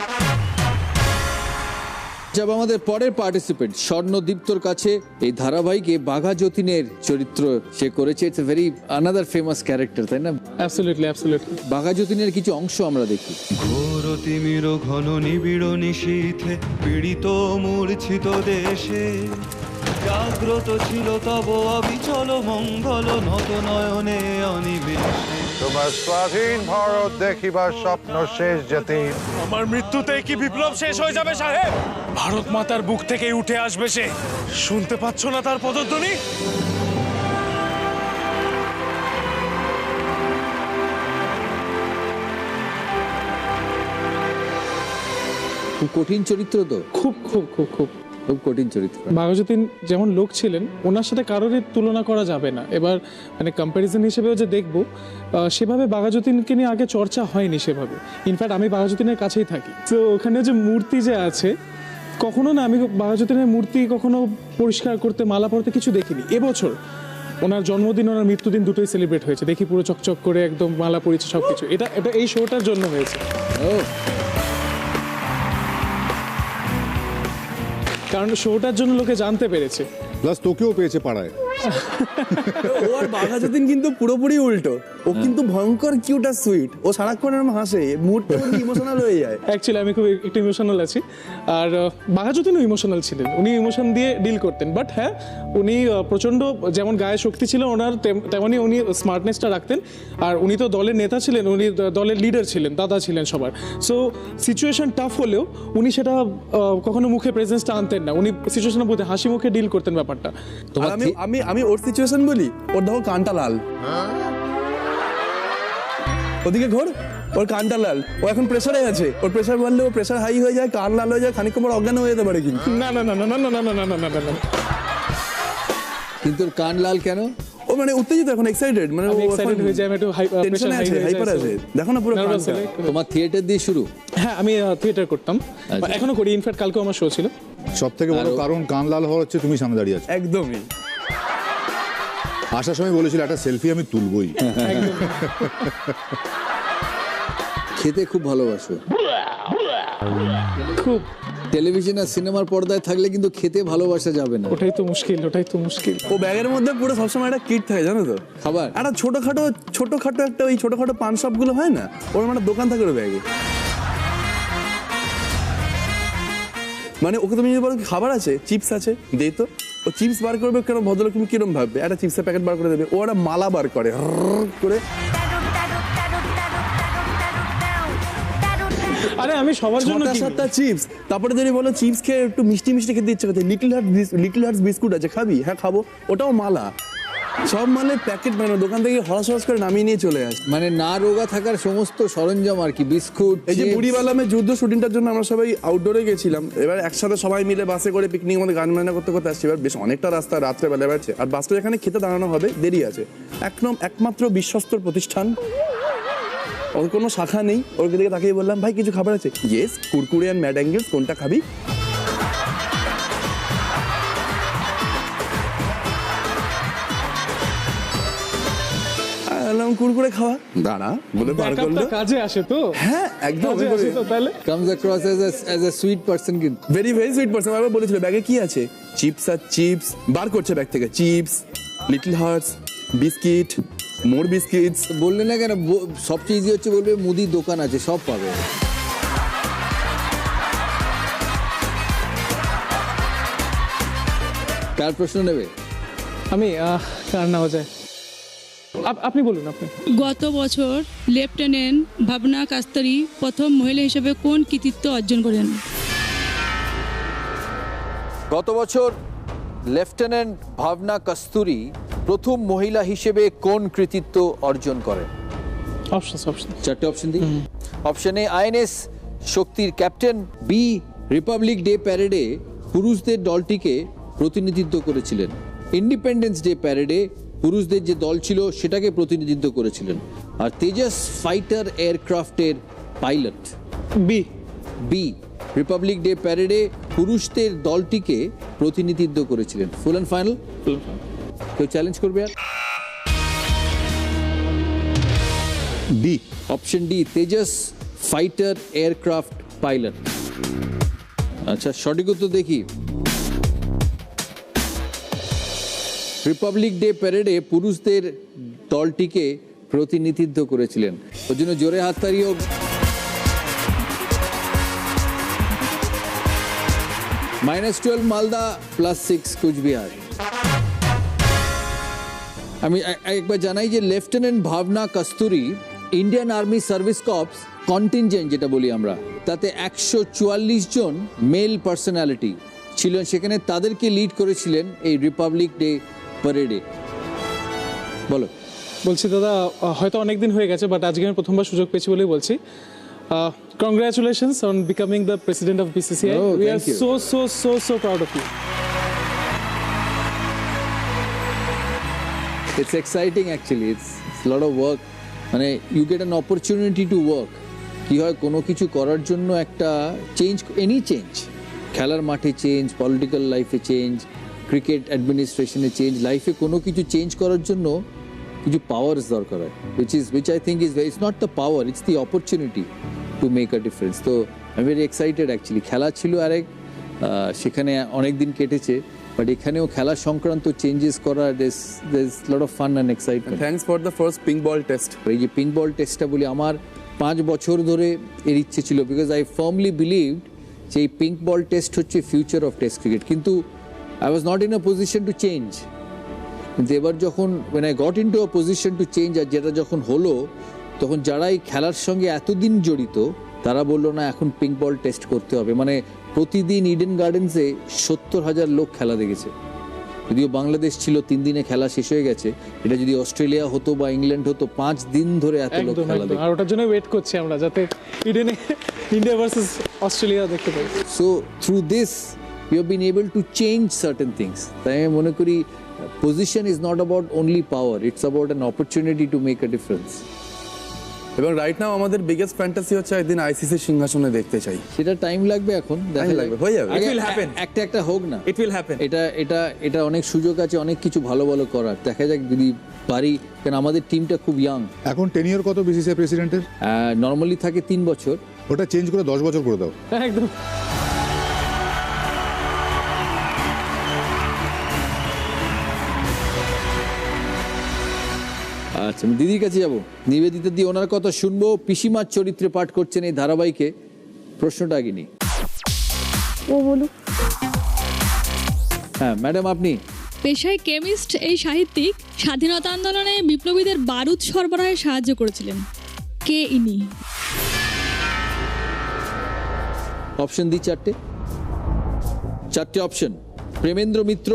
যাব আমাদের পরের পার্টিসিপেন্ট স্বর্ণদীপ্তর কাছে। এই ধারাবাহিকে বাঘা যতীনের চরিত্র সে করেছে। It's a very another famous character, তাই না? অ্যাবসলিউটলি। বাঘা যতীনের কিছু অংশ আমরা দেখি। ঘোর তিমির ঘন নিবিড় নিশীথে পীড়িত মূর্ছিত দেশে জাগ্রত ছিল তব অবিচল মঙ্গল নত নয়নে অনিবেশে। তোমার স্বাধীন ভারত দেখিবার স্বপ্ন শেষ যেতে। আমার মৃত্যুতেই কি বিপ্লব শেষ হয়ে যাবে সাহেব? ভারত মাতার বুক থেকেই উঠে আসবে সে। শুনতে পাচ্ছ না তার পদধ্বনি? খুব কঠিন চরিত্র তো, খুব খুব খুব খুব খুব কঠিন চরিত্র। বাঘাযতীন যেমন লোক ছিলেন, ওনার সাথে কারোরই তুলনা করা যাবে না। এবার মানে কম্প্যারিজন হিসেবেও যে দেখবো, সেভাবে বাঘাযতীনকে নিয়ে আগে চর্চা হয়নি সেভাবে। ইনফ্যাক্ট আমি বাঘাযতীনের কাছেই থাকি, তো ওখানে যে মূর্তি যে আছে, কখনো না আমি বাঘাযতীনের মূর্তি কখনো পরিষ্কার করতে, মালা পরতে কিছু দেখিনি। এবছর ওনার জন্মদিন, ওনার মৃত্যুদিন দুটোই সেলিব্রেট হয়েছে, দেখি পুরো চকচক করে একদম মালা পরিয়েছে সবকিছু। এটা এটা এই শোটার জন্য হয়েছে, কারণ শোটার জন্য লোকে জানতে পেরেছে। প্লাস তোকেও পেয়েছে পাড়ায়। ও আর বাঘাযতীন কিন্তু পুরোপুরি উল্টো। ও কিন্তু ভয়ঙ্কর কিউট আর সুইট, ও সারাক্ষণ এরকম হাসে, মুডটা ইমোশনাল হয়ে যায়। অ্যাকচুয়ালি আমি খুব একটু ইমোশনাল আছি, আর বাঘাযতীনও ইমোশনাল ছিলেন, উনি ইমোশন দিয়ে ডিল করতেন। বাট হ্যাঁ, উনি প্রচণ্ড যেমন গায়ে শক্তি ছিল ওনার, তেমনই উনি স্মার্টনেসটা রাখতেন। আর উনি তো দলের নেতা ছিলেন, উনি দলের লিডার ছিলেন, দাদা ছিলেন সবার। সো সিচুয়েশন টাফ হলেও উনি সেটা কখনো মুখে প্রেজেন্সটা আনতেন না, উনি সিচুয়েশনের মধ্যে হাসি মুখে ডিল করতেন ব্যাপারটা। আমি ওর সিচুয়েশন বলি, ওর দেখো কানটা লাল, ওদিকে ঘোর, ওর কানটা লাল, ও এখন প্রেসারে আছে, ওর প্রেসার বাড়লে ও প্রেসার হাই হয়ে যায়, কান লাল হয়ে যায়, খানিক পর অজ্ঞান হয়ে যেতে পারে। কিন্তু না না না না না না না না না না না, কিন্তু কান লাল কেন? ও মানে উত্তেজিত, এখন এক্সাইটেড, মানে ও এক্সাইটেড হয়ে যায়, আমি একটু টেনশনে আছে, হাইপার আছে, দেখো না পুরো কানটা। তোমার থিয়েটার দিয়ে শুরু? হ্যাঁ, আমি থিয়েটার করতাম, এখনো করি। ইনফ্যাক্ট কালকেও আমার শো ছিল। সব থেকে বড় কারণ কান লাল হওয়া হচ্ছে তুমি সামনে দাঁড়িয়ে আছো। একদমই। আসার সময় বলেছিল একটা সেলফি আমি তুলবই। খেতে খুব ভালোবাসো, খুব। টেলিভিশন আর সিনেমার পর্দায় থাকলে কিন্তু খেতে ভালোবাসা যাবে না। ওটাই তো মুশকিল, ওটাই তো মুশকিল। ও ব্যাগের মধ্যে পুরো সবসময় একটা কিট থাকে, জানো তো, খাবার। একটা ছোটখাটো একটা ওই ছোটখাটো পান শপ গুলো হয় না, ওর একটা দোকান থাকে ওর ব্যাগে। মানে ওকে তুমি যদি বলো খাবার আছে, চিপস আছে, দে তো, ও চিপস বার করবে কেন? ভদ্রলোক তুমি কিরম ভাববে? একটা চিপসের প্যাকেট বার করে দেবে, ও একটা মালা বার করে করে। আরে আমি সবার জন্য 7টা চিপস, তারপরে যদি বলো চিপস খেয়ে একটু মিষ্টি মিষ্টি খেতে ইচ্ছে করতে, লিটল হার্টস বিস্কুট আছে, খাবি? হ্যাঁ খাবো, ওটাও মালা। সব মানে প্যাকেট বানানো, দোকান থেকে হরাস করে নামিয়ে নিয়ে চলে আসে। মানে না রোগা থাকার সমস্ত সরঞ্জাম আর কি, বিস্কুট। এই যে বুড়িবালামের যুদ্ধ শুটিংটার জন্য আমরা সবাই আউটডোরে গেছিলাম, এবার একসাথে সবাই মিলে বাসে করে পিকনিক মধ্যে গান বাজনা করতে করতে আসছি। এবার বেশ অনেকটা রাস্তা রাত্রেবেলা বেড়াচ্ছে, আর বাসটা এখানে খেতে দাঁড়ানো হবে, দেরি আছে। একমাত্র বিশ্বস্ত প্রতিষ্ঠান, ওর কোনো শাখা নেই। ওর দিকে তাকিয়ে বললাম, ভাই কিছু খাবার আছে? Yes, Kurkure and mad angles, কোনটা খাবি? কুরকুরে খাওয়া, দাঁড়া বলে বার করলো। কাজে আসে তো? হ্যাঁ একদম। তাহলে comes across as a sweet person, কিন্তু ভেরি সুইট পারসন। আবার বলেছিল ব্যাগে কি আছে? চিপস আর চিপস বার করছে ব্যাগ থেকে, চিপস, লিটল হার্টস, বিস্কিট, মোর বিস্কিটস। বললে না কেন? সবচেয়ে ইজি হচ্ছে বলবে মুদির দোকান আছে, সব পাবে। কার প্রশ্ন নেবে? আমি কার নেওয়া যায়? আপনি বলুন। আপনি। গত বছর লেফটেন্যান্ট ভাবনা কাস্তারি প্রথম মহিলা হিসেবে কোন কৃতিত্ব অর্জন করেন? গত বছর লেফটেন্যান্ট ভাবনা কস্তুরি প্রথম মহিলা হিসেবে কোন কৃতিত্ব অর্জন করেন? চারটে অপশন দিই। অপশন এ আইএনএস শক্তির ক্যাপ্টেন, বি রিপাবলিক ডে প্যারেডে পুরুষদের দলটিকে প্রতিনিধিত্ব করেছিলেন, ইন্ডিপেন্ডেন্স ডে প্যারেডে পুরুষদের যে দল ছিল সেটাকে প্রতিনিধিত্ব করেছিলেন, আর তেজাস ফাইটার এয়ারক্রাফটের পাইলট। বি রিপাবলিক ডে প্যারেডে পুরুষদের দলটিকে প্রতিনিধিত্ব করেছিলেন। Full and final? কেউ চ্যালেঞ্জ করবে? আর D, option D, Tejas fighter aircraft pilot. আচ্ছা, সঠিক উত্তর দেখি। রিপাবলিক ডে প্যারেডে পুরুষদের দলটিকে প্রতিনিধিত্ব করেছিলেন। ওর জন্য জোরে হাততালি হোক। -12 মালদা, +6 কুচবিহার। আমি একবার জানাই যে lieutenant Bhawana Kasturi Indian army service corps contingent যেটা বলি আমরা, তাতে 144 জন মেল পার্সোনালিটি ছিলেন সেখানে, তাদেরকে লিড করেছিলেন এই রিপাবলিক ডে প্যারেডে। বলো। বলছি দাদা, হয়তো অনেকদিন হয়ে গেছে, বাট আজকে আমি প্রথমবার সুযোগ পেয়েছি বলেই বলছি। Congratulations on becoming the president of BCCI. Oh, We are thank you. so proud of you. It's exciting actually. It's a lot of work. মানে you get an opportunity to work. কি হয় কোনো কিছু করার জন্য একটা চেঞ্জ, এনি চেঞ্জ, খেলার মাঠে চেঞ্জ, পলিটিক্যাল লাইফে চেঞ্জ, ক্রিকেট অ্যাডমিনিস্ট্রেশনে চেঞ্জ, লাইফে কোনো কিছু চেঞ্জ করার জন্য কিছু পাওয়ার্স দরকার হয়, which I think is it's not the power, it's the opportunity to make a difference. তো I'm very excited actually. খেলা ছিল আরেক, সেখানে অনেক দিন কেটেছে, বাট এখানেও খেলা সংক্রান্ত চেঞ্জেস করা, there's lot of fun and excitement. Thanks for the first pink ball test. এই যে পিঙ্ক বল টেস্টটা বলি, আমার 5 বছর ধরে এর ইচ্ছে ছিল, বিকজ আই ফার্মলি বিলিভড যে এই পিঙ্ক বল টেস্ট হচ্ছে ফিউচার অফ টেস্ট ক্রিকেট, কিন্তু I was not in a position to change. কিন্তু এবার যখন when I got into a position to change, আর যেটা যখন হলো, তখন যারা এই খেলার সঙ্গে এতদিন জড়িত তারা বললো না এখন পিঙ্ক বল টেস্ট করতে হবে। মানে প্রতিদিন ইডেন গার্ডেন্সে 70,000 লোক খেলা দেখেছে। যদিও বাংলাদেশ ছিল 3 দিনে খেলা শেষ হয়ে গেছে, এটা যদি অস্ট্রেলিয়া হতো বা ইংল্যান্ড হতো 5 দিন ধরে এত লোক খেলা দেখে। আর ওটার জন্য ওয়েট করছি আমরা যাতে ইডেনে ইন্ডিয়া ভার্সেস অস্ট্রেলিয়া দেখতে পাই। So through this you have been able to change certain things. তাই আমি মনে করি position is not about only power, it's about an opportunity to make a difference. এবং রাইট নাও আমাদের বিগেস্ট ফ্যান্টাসি হচ্ছে একদিন আইসিসি সিংহাসনে দেখতে চাই। সেটা টাইম লাগবে, এখন দেখা লাগবে, হয়ে যাবে। আগে It will happen. একটা হোক না, It will happen. এটা অনেক সুযোগ আছে, অনেক কিছু ভালো করার। দেখা যাক যদি পারি, কারণ আমাদের টিমটা খুব ইয়াং। এখন টেনিয়র কত বিসিসিআই প্রেসিডেন্টের? নর্মালি থাকে 3 বছর। ওটা চেঞ্জ করে 10 বছর করে দাও। একদম। আচ্ছা, আমি দিদির কাছে যাবো, নিবেদিতা দি, ওনার কথা শুনবো। পিসিমার চরিত্রে পাঠ করছেন এই ধারাবাহিকে। প্রশ্নটা আগে নিই। ও বলুক। হ্যাঁ ম্যাডাম, আপনি পেশায় কেমিস্ট, এই সাহিত্যিক স্বাধীনতা আন্দোলনে বিপ্লবীদের বারুদ সরবরাহে সাহায্য করেছিলেন। কে ইনি? অপশন দিই চারটে অপশন: প্রেমেন্দ্র মিত্র,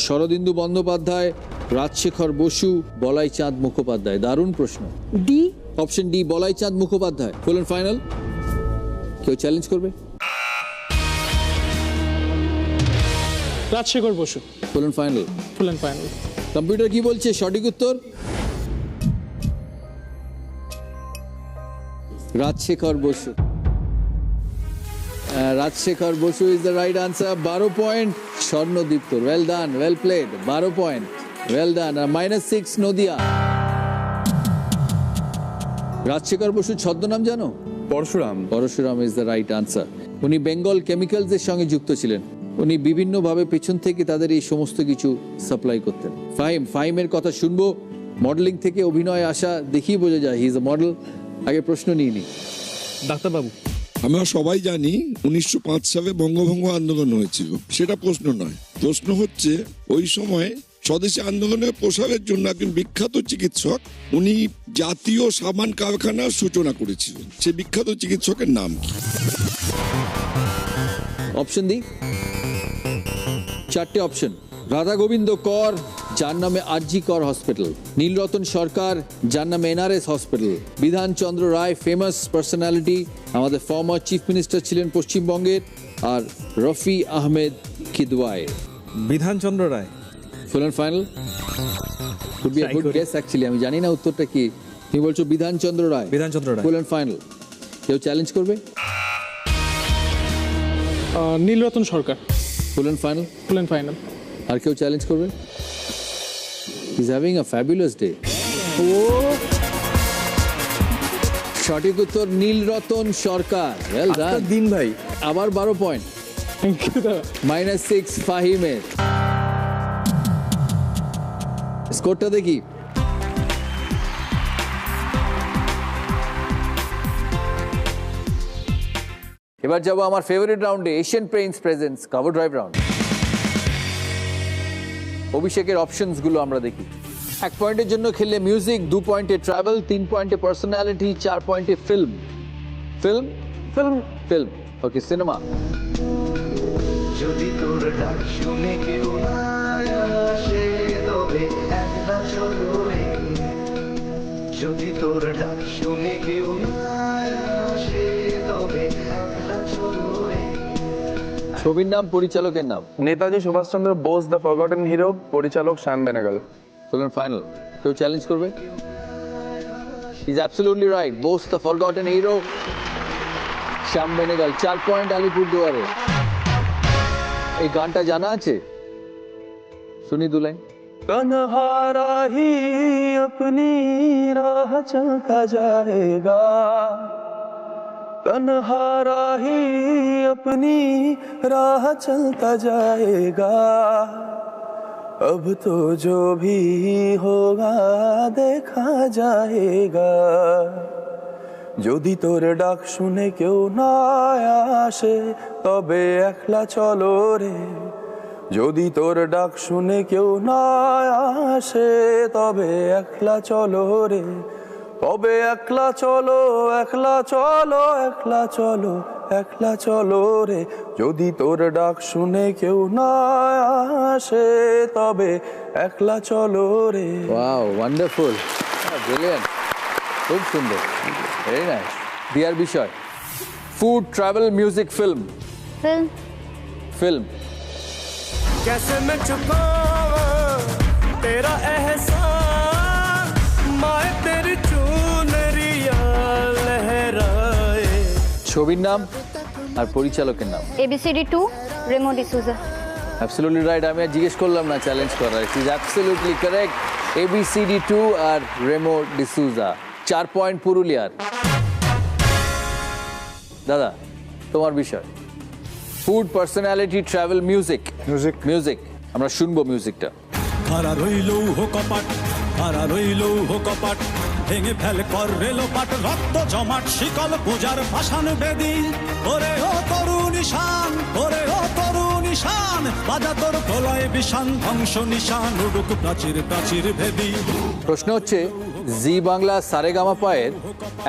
শরদিন্দু বন্দ্যোপাধ্যায়, রাজশেখর বসু, বলাই চাঁদ মুখোপাধ্যায়। দারুণ প্রশ্ন। D. Option D, Balai Chand Mukhopadhyay. Full and final? কেউ চ্যালেঞ্জ করবে? Rajshekhar Basu. Full and final? Full and final. Computer কি বলছে? সঠিক উত্তর Rajshekhar Basu. Rajshekhar Basu is the right answer. 12 point Swarnadipta. Well done, well played. 12 point, well done. -6 Nadia. Rajshekhar বসুর ছদ্মনাম জানো? Parashuram. Parashuram is the right answer. উনি বেঙ্গল কেমিক্যালসের সঙ্গে যুক্ত ছিলেন। উনি বিভিন্নভাবে পেছন থেকে তাদের এই সমস্ত কিছু সাপ্লাই করতেন। ফাহিমের কথা শুনবো। মডেলিং থেকে অভিনয় আসা দেখেই বোঝা যায় হি ইজ আ মডেল। আগে প্রশ্ন নিয়ে নি। ডাক্তারবাবু, আমরা সবাই জানি 1905 সালে বঙ্গভঙ্গ আন্দোলন হয়েছিল, সেটা প্রশ্ন নয়। প্রশ্ন হচ্ছে ওই সময় স্বদেশী আন্দোলনের প্রসারের জন্য একজন বিখ্যাত চিকিৎসক, উনি জাতীয় সাবান কারখানার সূচনা করেছিলেন। সেই বিখ্যাত চিকিৎসকের নাম কি? অপশন দি, 4টে অপশন: রাধা গোবিন্দ কর, যার নামে আরজি কর হসপিটাল; নীলরতন সরকার, যার নামে NRS hospital; Bidhan Chandra Roy, famous personality, আমাদের ফর্মার চিফ মিনিস্টার ছিলেন পশ্চিমবঙ্গের; আর Rafi Ahmed Kidwai. Bidhan Chandra Roy. Full and final? Could be a good guess actually, আমি জানি না উত্তরটা কি। তুমি বলছো Bidhan Chandra Roy? Bidhan Chandra Roy. Full and final? কেউ চ্যালেঞ্জ করবে? Nilratan Sarkar. Full and final? Full and final. আর কেউ চ্যালেঞ্জ করবে? He's having a fabulous day. ও সঠিক উত্তর নীলরতন সরকার। ওয়েল ডান দিন ভাই। আবার 12 পয়েন্ট। থ্যাংক ইউ দাদা। -6 ফাহিমের। স্কোরটা দেখি। এবার যাবো আমার ফেভারিট রাউন্ডে, Asian Paints presents cover drive round. অভিষেকের অপশনস গুলো আমরা দেখি। 1 পয়েন্টের জন্য খেললে মিউজিক, 2 পয়েন্টে ট্রাভেল, 3 পয়েন্টে পার্সোনালিটি, 4 পয়েন্টে ফিল্ম। ওকে, সিনেমা। যদি তোর ডাক শুনে কেউ না আসে তবে একলা চলবে, যদি তোর ডাক শুনে কেউ না আসে ছবির নাম, পরিচালকের নাম। Netaji Subhash Chandra Bose, the forgotten hero, পরিচালক শ্যাম বেনেগল। চলুন ফাইনাল, কেউ চ্যালেঞ্জ করবে? Is absolutely right, Bose the forgotten hero, Shyam Benegal. 4 point আলিপুরদুয়ারে। এই গানটা জানা আছে? শুনি দু লাইন। कन्हारा ही अपनी राह चलता जाएगा, कन्हारा ही अपनी राह चलता जाएगा, अब तो जो भी होगा देखा जाएगा, যদি তোর ডাক শুনে কেউ না আসে তবে একলা চলো রে, যদি তোর ডাক শুনে কেউ না আসে তবে একলা চলো রে, তবে একলা চলো, একলা চলো, একলা চলো, একলা চলো রে, যদি তোর ডাক শুনে কেউ না আসে তবে একলা চলো রে। ওয়াও, ওয়ান্ডারফুল, ব্রিলিয়ান্ট, খুব সুন্দর, ভেরি নাইস। দিয়ার বিষয় food, travel, music, film. Film. Film. कैसे मैं चुकाऊं तेरा एहसान, माए तेरी चुनरिया लहराए। ছবির নাম আর পরিচালকের নাম। ABCD 2, Remo D'Souza. Absolutely right, আমি আর জিজ্ঞেস করলাম না চ্যালেঞ্জ করার, it is absolutely correct. ABCD 2 আর রেমো ডিসুজা। 4 পয়েন্ট পুরুলিয়ার। দাদা, তোমার বিষয় food, personality, travel, music. Music. Music, আমরা শুনবো মিউজিকটা। খারা রইল হো কপাট, খারা রইল হো কপাট, ভেঙে ফেল কর রেলো পাট, রক্ত জমাট শিকল পূজার ভাষান বেদি, ওরে ও তরুণ নিশান, ওরে ও তরুণ নিশান, বাজা তোর প্রলয় বিশান, ধ্বংস নিশান উড়ুক প্রাচীর প্রাচীর ভেদি। প্রশ্ন হচ্ছে, জি বাংলা সারেগামা পায়ের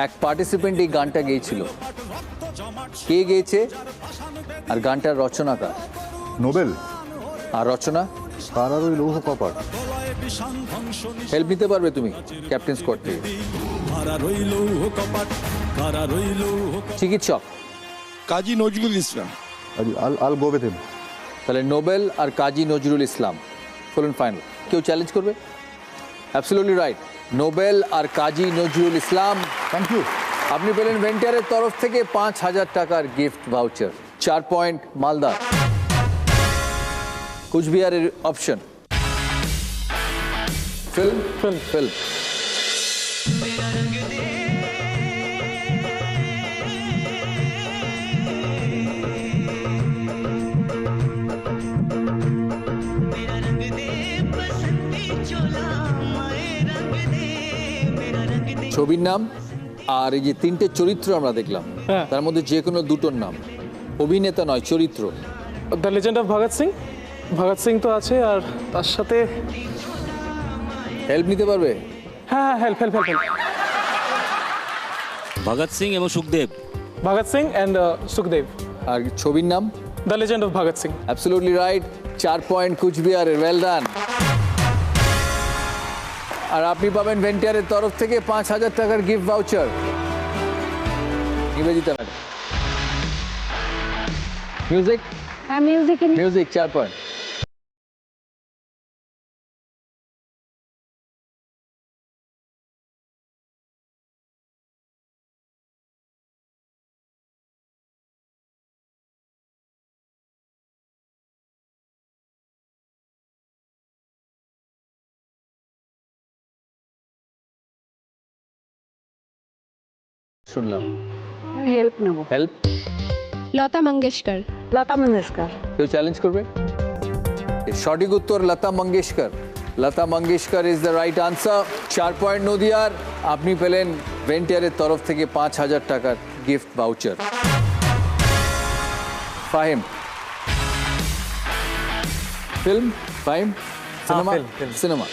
এক পার্টিসিপেন্ট এই গানটা গেয়েছিল, কে গেয়েছে আর গানটার রচনাকার? নোবেল। আর রচনা? কারার ওই লৌহ কপাট। হেল্প নিতে পারবে তুমি ক্যাপ্টেন স্কোয়াড থেকে? চিকিৎসক? Kazi Nazrul Islam. I'll go with him. তাহলে নোবেল আর কাজী নজরুল ইসলাম। ফুল ফাইনাল, কেউ চ্যালেঞ্জ করবে? অ্যাবসলিউটলি রাইট, নোবেল আর কাজী নজরুল ইসলাম। Thank you. আপনি পেলেন ভেন্টিয়ারের তরফ থেকে 5,000 টাকার গিফট ভাউচার। 4 পয়েন্ট মালদা। কুচবিহারের অপশন ফিল্ম। ফিল্ম। ফিল্ম। ছবির নাম আর এই যে 3টে চরিত্র আমরা দেখলাম, তার মধ্যে যে কোনো দুটোর নাম, অভিনেতা নয়, চরিত্র। The legend of Bhagat Singh. Bhagat Singh তো আছে, আর তার সাথে হেল্প নিতে পারবে? হ্যাঁ, help help help. Bhagat Singh এবং সুখদেব। ভগৎ সিং অ্যান্ড সুখদেব। আর ছবির নাম? The legend of Bhagat Singh. Absolutely right, 4 point কুচবিহারের, ওয়েল ডান। আর আপনি পাবেন ভেন্টিয়ারের তরফ থেকে 5,000 টাকার gift voucher. Nivedita madam, music. হ্যাঁ, মিউজিক। Music, 4 point. শুনলাম, হেল্প নেব। হেল্প। লতা মঙ্গেশকর। লতা মঙ্গেশকর। কেউ চ্যালেঞ্জ করবে? সঠিক উত্তর Lata Mangeshkar. Lata Mangeshkar is the right answer. 4 point নদিয়ার। আপনি পেলেন ভেন্টিয়ারের তরফ থেকে 5,000 টাকার gift voucher. Fahim. Film. Fahim. Cinema. Cinema.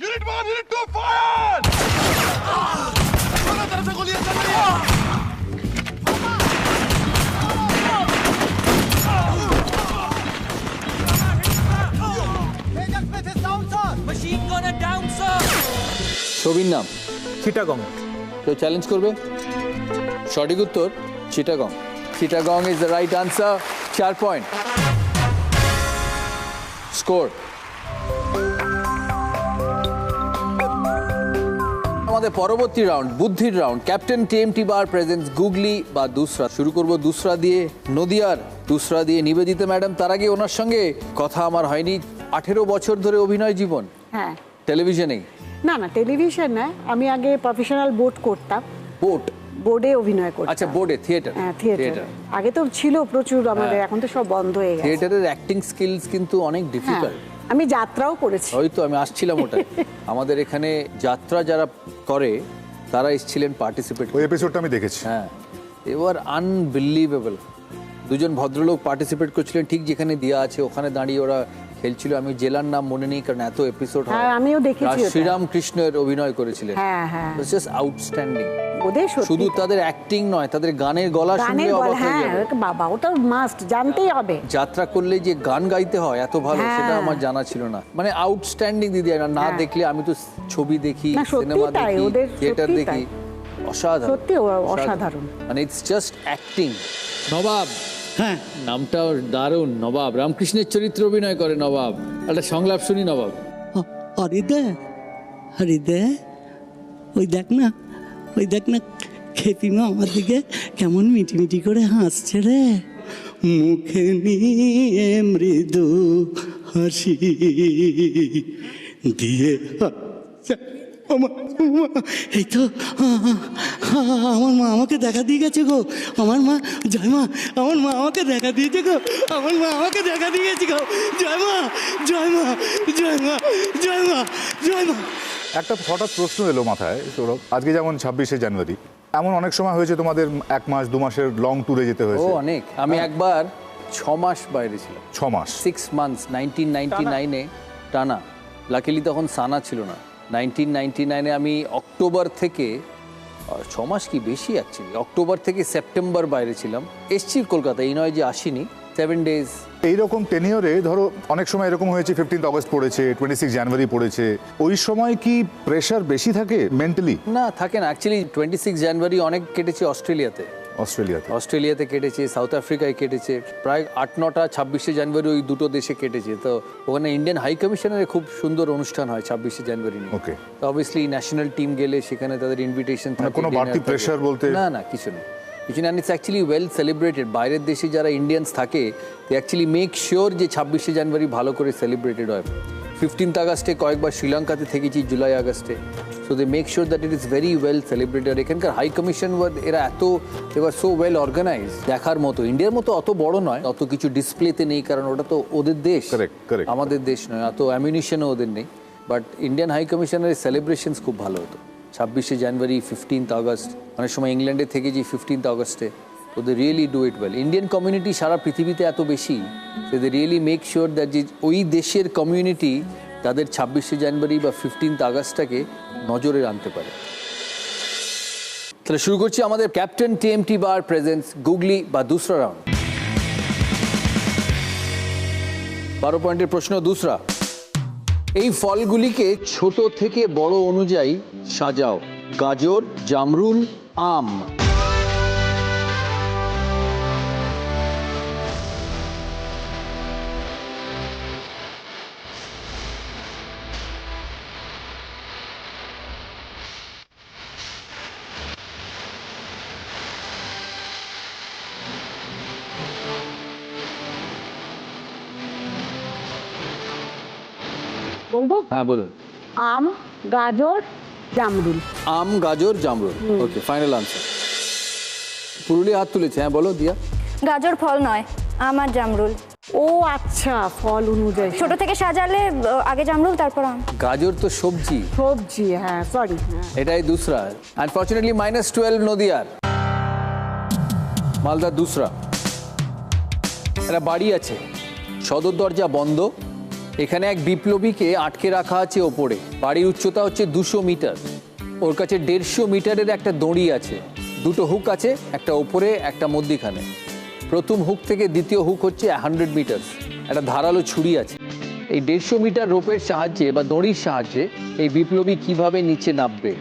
Unit 1, unit 2, fire! दोनों तरफ से गोलियां चल रही हैं। Machine gun down sir. ছবির নাম? চিটাগং। কেউ চ্যালেঞ্জ করবে? সঠিক উত্তর Chittagong. Chittagong is the right answer. 4 point. Score আমাদের পরবর্তী রাউন্ড বুদ্ধির রাউন্ড। ক্যাপ্টেন টিএমটি বার প্রেজেন্টস গুগলি বা দুসরা। শুরু করব দুসরা দিয়ে, নদিয়ার দুসরা দিয়ে নিবেদিতা ম্যাডাম। তার আগে ওনার সঙ্গে কথা আমার হয়নি। 18 বছর ধরে অভিনয় জীবন। হ্যাঁ, টেলিভিশনে? না না, টেলিভিশন নয়, আমি আগে প্রফেশনাল বোট করতাম। বোর্ডে অভিনয় করতাম। আচ্ছা, বোর্ডে, থিয়েটার? হ্যাঁ, থিয়েটার আগে তো ছিল প্রচুর আমাদের, এখন তো সব বন্ধ হয়ে গেছে। থিয়েটারের অ্যাক্টিং স্কিলস কিন্তু অনেক ডিফিকাল্ট। আমি যাত্রাও করেছি। ওই তো আমি আসছিলাম ওটা। আমাদের এখানে যাত্রা যারা করে তারা এসেছিলেন পার্টিসিপেট। ওই এপিসোডটা আমি দেখেছি। হ্যাঁ, এবার আনবিলিভেবল। দুজন ভদ্রলোক পার্টিসিপেট করছিলেন ঠিক যেখানে দেওয়া আছে, ওখানে দাঁড়িয়ে ওরা খেলছিল। আমি জেলার নাম মনে নেই কারণ এত এপিসোড হয়। হ্যাঁ, আমিও দেখেছি। শ্রীরাম কৃষ্ণের অভিনয় করেছিলেন। হ্যাঁ হ্যাঁ, জাস্ট আউটস্ট্যান্ডিং। ওদের শুধু তাদের অ্যাক্টিং নয়, তাদের গানের গলা শুনলে অবাক হয়ে হ্যাঁ যাবে। বাবা, ওটা মাস্ট জানতেই হবে। যাত্রা করলে যে গান গাইতে হয় এত ভালো, হ্যাঁ। সেটা আমার জানা ছিল না। মানে আউটস্ট্যান্ডিং দিদি। না দেখলে, আমি তো ছবি দেখি, না, সত্যি সিনেমা তাই, দেখি, ওদের থিয়েটার সত্যি দেখি, তাই। অসাধারণ। সত্যি অসাধারণ। মানে ইটস জাস্ট অ্যাক্টিং। নবাব, হ্যাঁ, নামটাও দারুণ। নবাব, রামকৃষ্ণের চরিত্র অভিনয় করে নবাব। একটা সংলাপ শুনি নবাব। হরিদে, ওই দেখ না, খেপিমা আমার দিকে কেমন মিটি করে হাসছে রে, মুখে নিয়ে মৃদু হাসি দিয়ে। এই তো আমার মা আমাকে দেখা দিয়ে গেছে গো। আমার মা, জয় মা, আমার মা আমাকে দেখা দিয়েছে গো। আমার মা আমাকে দেখা দিয়ে গেছে গো। জয় মা, জয় মা, জয় মা, জয় মা, জয় মা। একটা হঠাৎ প্রশ্ন এলো মাথায় সৌরভ। আজকে যেমন 26শে জানুয়ারি, এমন অনেক সময় হয়েছে তোমাদের 1 মাস 2 মাসের লং ট্যুরে যেতে ও হয়েছে। অনেক। আমি একবার 6 মাস বাইরে ছিলাম। 6 মাস, 6 মান্থস 1999-এ টানা। লাকিলি তখন সানা ছিল না। 1999-এ আমি অক্টোবর থেকে 6 মাস কি বেশি অ্যাকচুয়ালি, অক্টোবর থেকে সেপ্টেম্বর বাইরে ছিলাম। এসছি কলকাতা, এই নয় যে আসিনি। 7 ডেজ। এইরকম টেনিয়রে ধরো অনেক সময় এরকম হয়েছে 15th অগস্ট পড়েছে, 26 জানুয়ারি পড়েছে, ওই সময় কি প্রেশার বেশি থাকে মেন্টালি? না, থাকে না অ্যাকচুয়ালি। 26 জানুয়ারি অনেক কেটেছে অস্ট্রেলিয়াতে। অস্ট্রেলিয়াতে কেটেছে, সাউথ আফ্রিকায় কেটেছে, প্রায় 8-9টা 26শে জানুয়ারি ওই দুটো দেশে কেটেছে। তো ওখানে ইন্ডিয়ান হাই কমিশনের খুব সুন্দর অনুষ্ঠান হয় 26শে জানুয়ারি নিয়ে। ওকে। তো অবভিয়াসলি ন্যাশনাল টিম গেলে সেখানে তাদের ইনভিটেশন থাকে। কোনো বাড়তি প্রেশার বলতে? না, কিছু নেই। And it's actually well celebrated. বাইরের দেশে যারা ইন্ডিয়ানস থাকে, they actually make sure যে 26শে জানুয়ারি ভালো করে সেলিব্রেটেড হয়। 15th আগস্টে কয়েকবার শ্রীলঙ্কাতে থেকেছি, জুলাই আগস্টে। So they make sure that it is very well celebrated. এখানকার হাই কমিশন এরা এবার সো ওয়েল অর্গানাইজ, দেখার মতো। ইন্ডিয়ার মতো অত বড় নয়, অত কিছু ডিসপ্লেতে নেই, কারণ ওটা তো ওদের দেশ, আমাদের দেশ নয়। অত অ্যামিউনিশনও ওদের নেই। বাট ইন্ডিয়ান হাই কমিশনের সেলিব্রেশনস খুব ভালো হতো। 26শে জানুয়ারি, 15th আগস্ট, অনেক সময় ইংল্যান্ডে থেকে যে 15th আগস্টে, তো they really do it well. Indian community সারা পৃথিবীতে এত বেশি, they really make sure that যে ওই দেশের কমিউনিটি তাদের 26শে জানুয়ারি বা 15th আগস্টটাকে নজরে আনতে পারে। তাহলে শুরু করছি আমাদের ক্যাপ্টেন টিএমটি বার প্রেজেন্টস গুগলি বা দুসরা রাউন্ড। 12 পয়েন্টের প্রশ্ন, দুসরা। এই ফলগুলিকে ছোট থেকে বড় অনুযায়ী সাজাও। গাজর, জামরুল, আম। বলবো? হ্যাঁ, বলুন। আম, গাজর, জামরুল। আম, গাজর, জামরুল। ওকে, ফাইনাল আনসার। পুরুলিয়া হাত তুলেছে। হ্যাঁ, বলো দিয়া। গাজর ফল নয়, আম আর জামরুল। ও আচ্ছা, ফল অনুযায়ী ছোট থেকে সাজালে আগে জামরুল তারপর আম। গাজর তো সবজি। হ্যাঁ, সরি। এটাই দুসরা। আনফর্চুনেটলি -12 নদিয়ার। মালদা দুসরা। একটা বাড়ি আছে, সদর দরজা বন্ধ। এখানে এক বিপ্লবীকে আটকে রাখা আছে ওপরে। বাড়ির উচ্চতা হচ্ছে 200 মিটার। ওর কাছে 150 মিটারের একটা দড়ি আছে। 2টো হুক আছে, একটা ওপরে, একটা মধ্যিখানে। প্রথম হুক থেকে দ্বিতীয় হুক হচ্ছে 100 মিটার। একটা ধারালো ছুরি আছে। এই 150 মিটার রোপের সাহায্যে বা দড়ির সাহায্যে এই বিপ্লবী কিভাবে নিচে নামবে?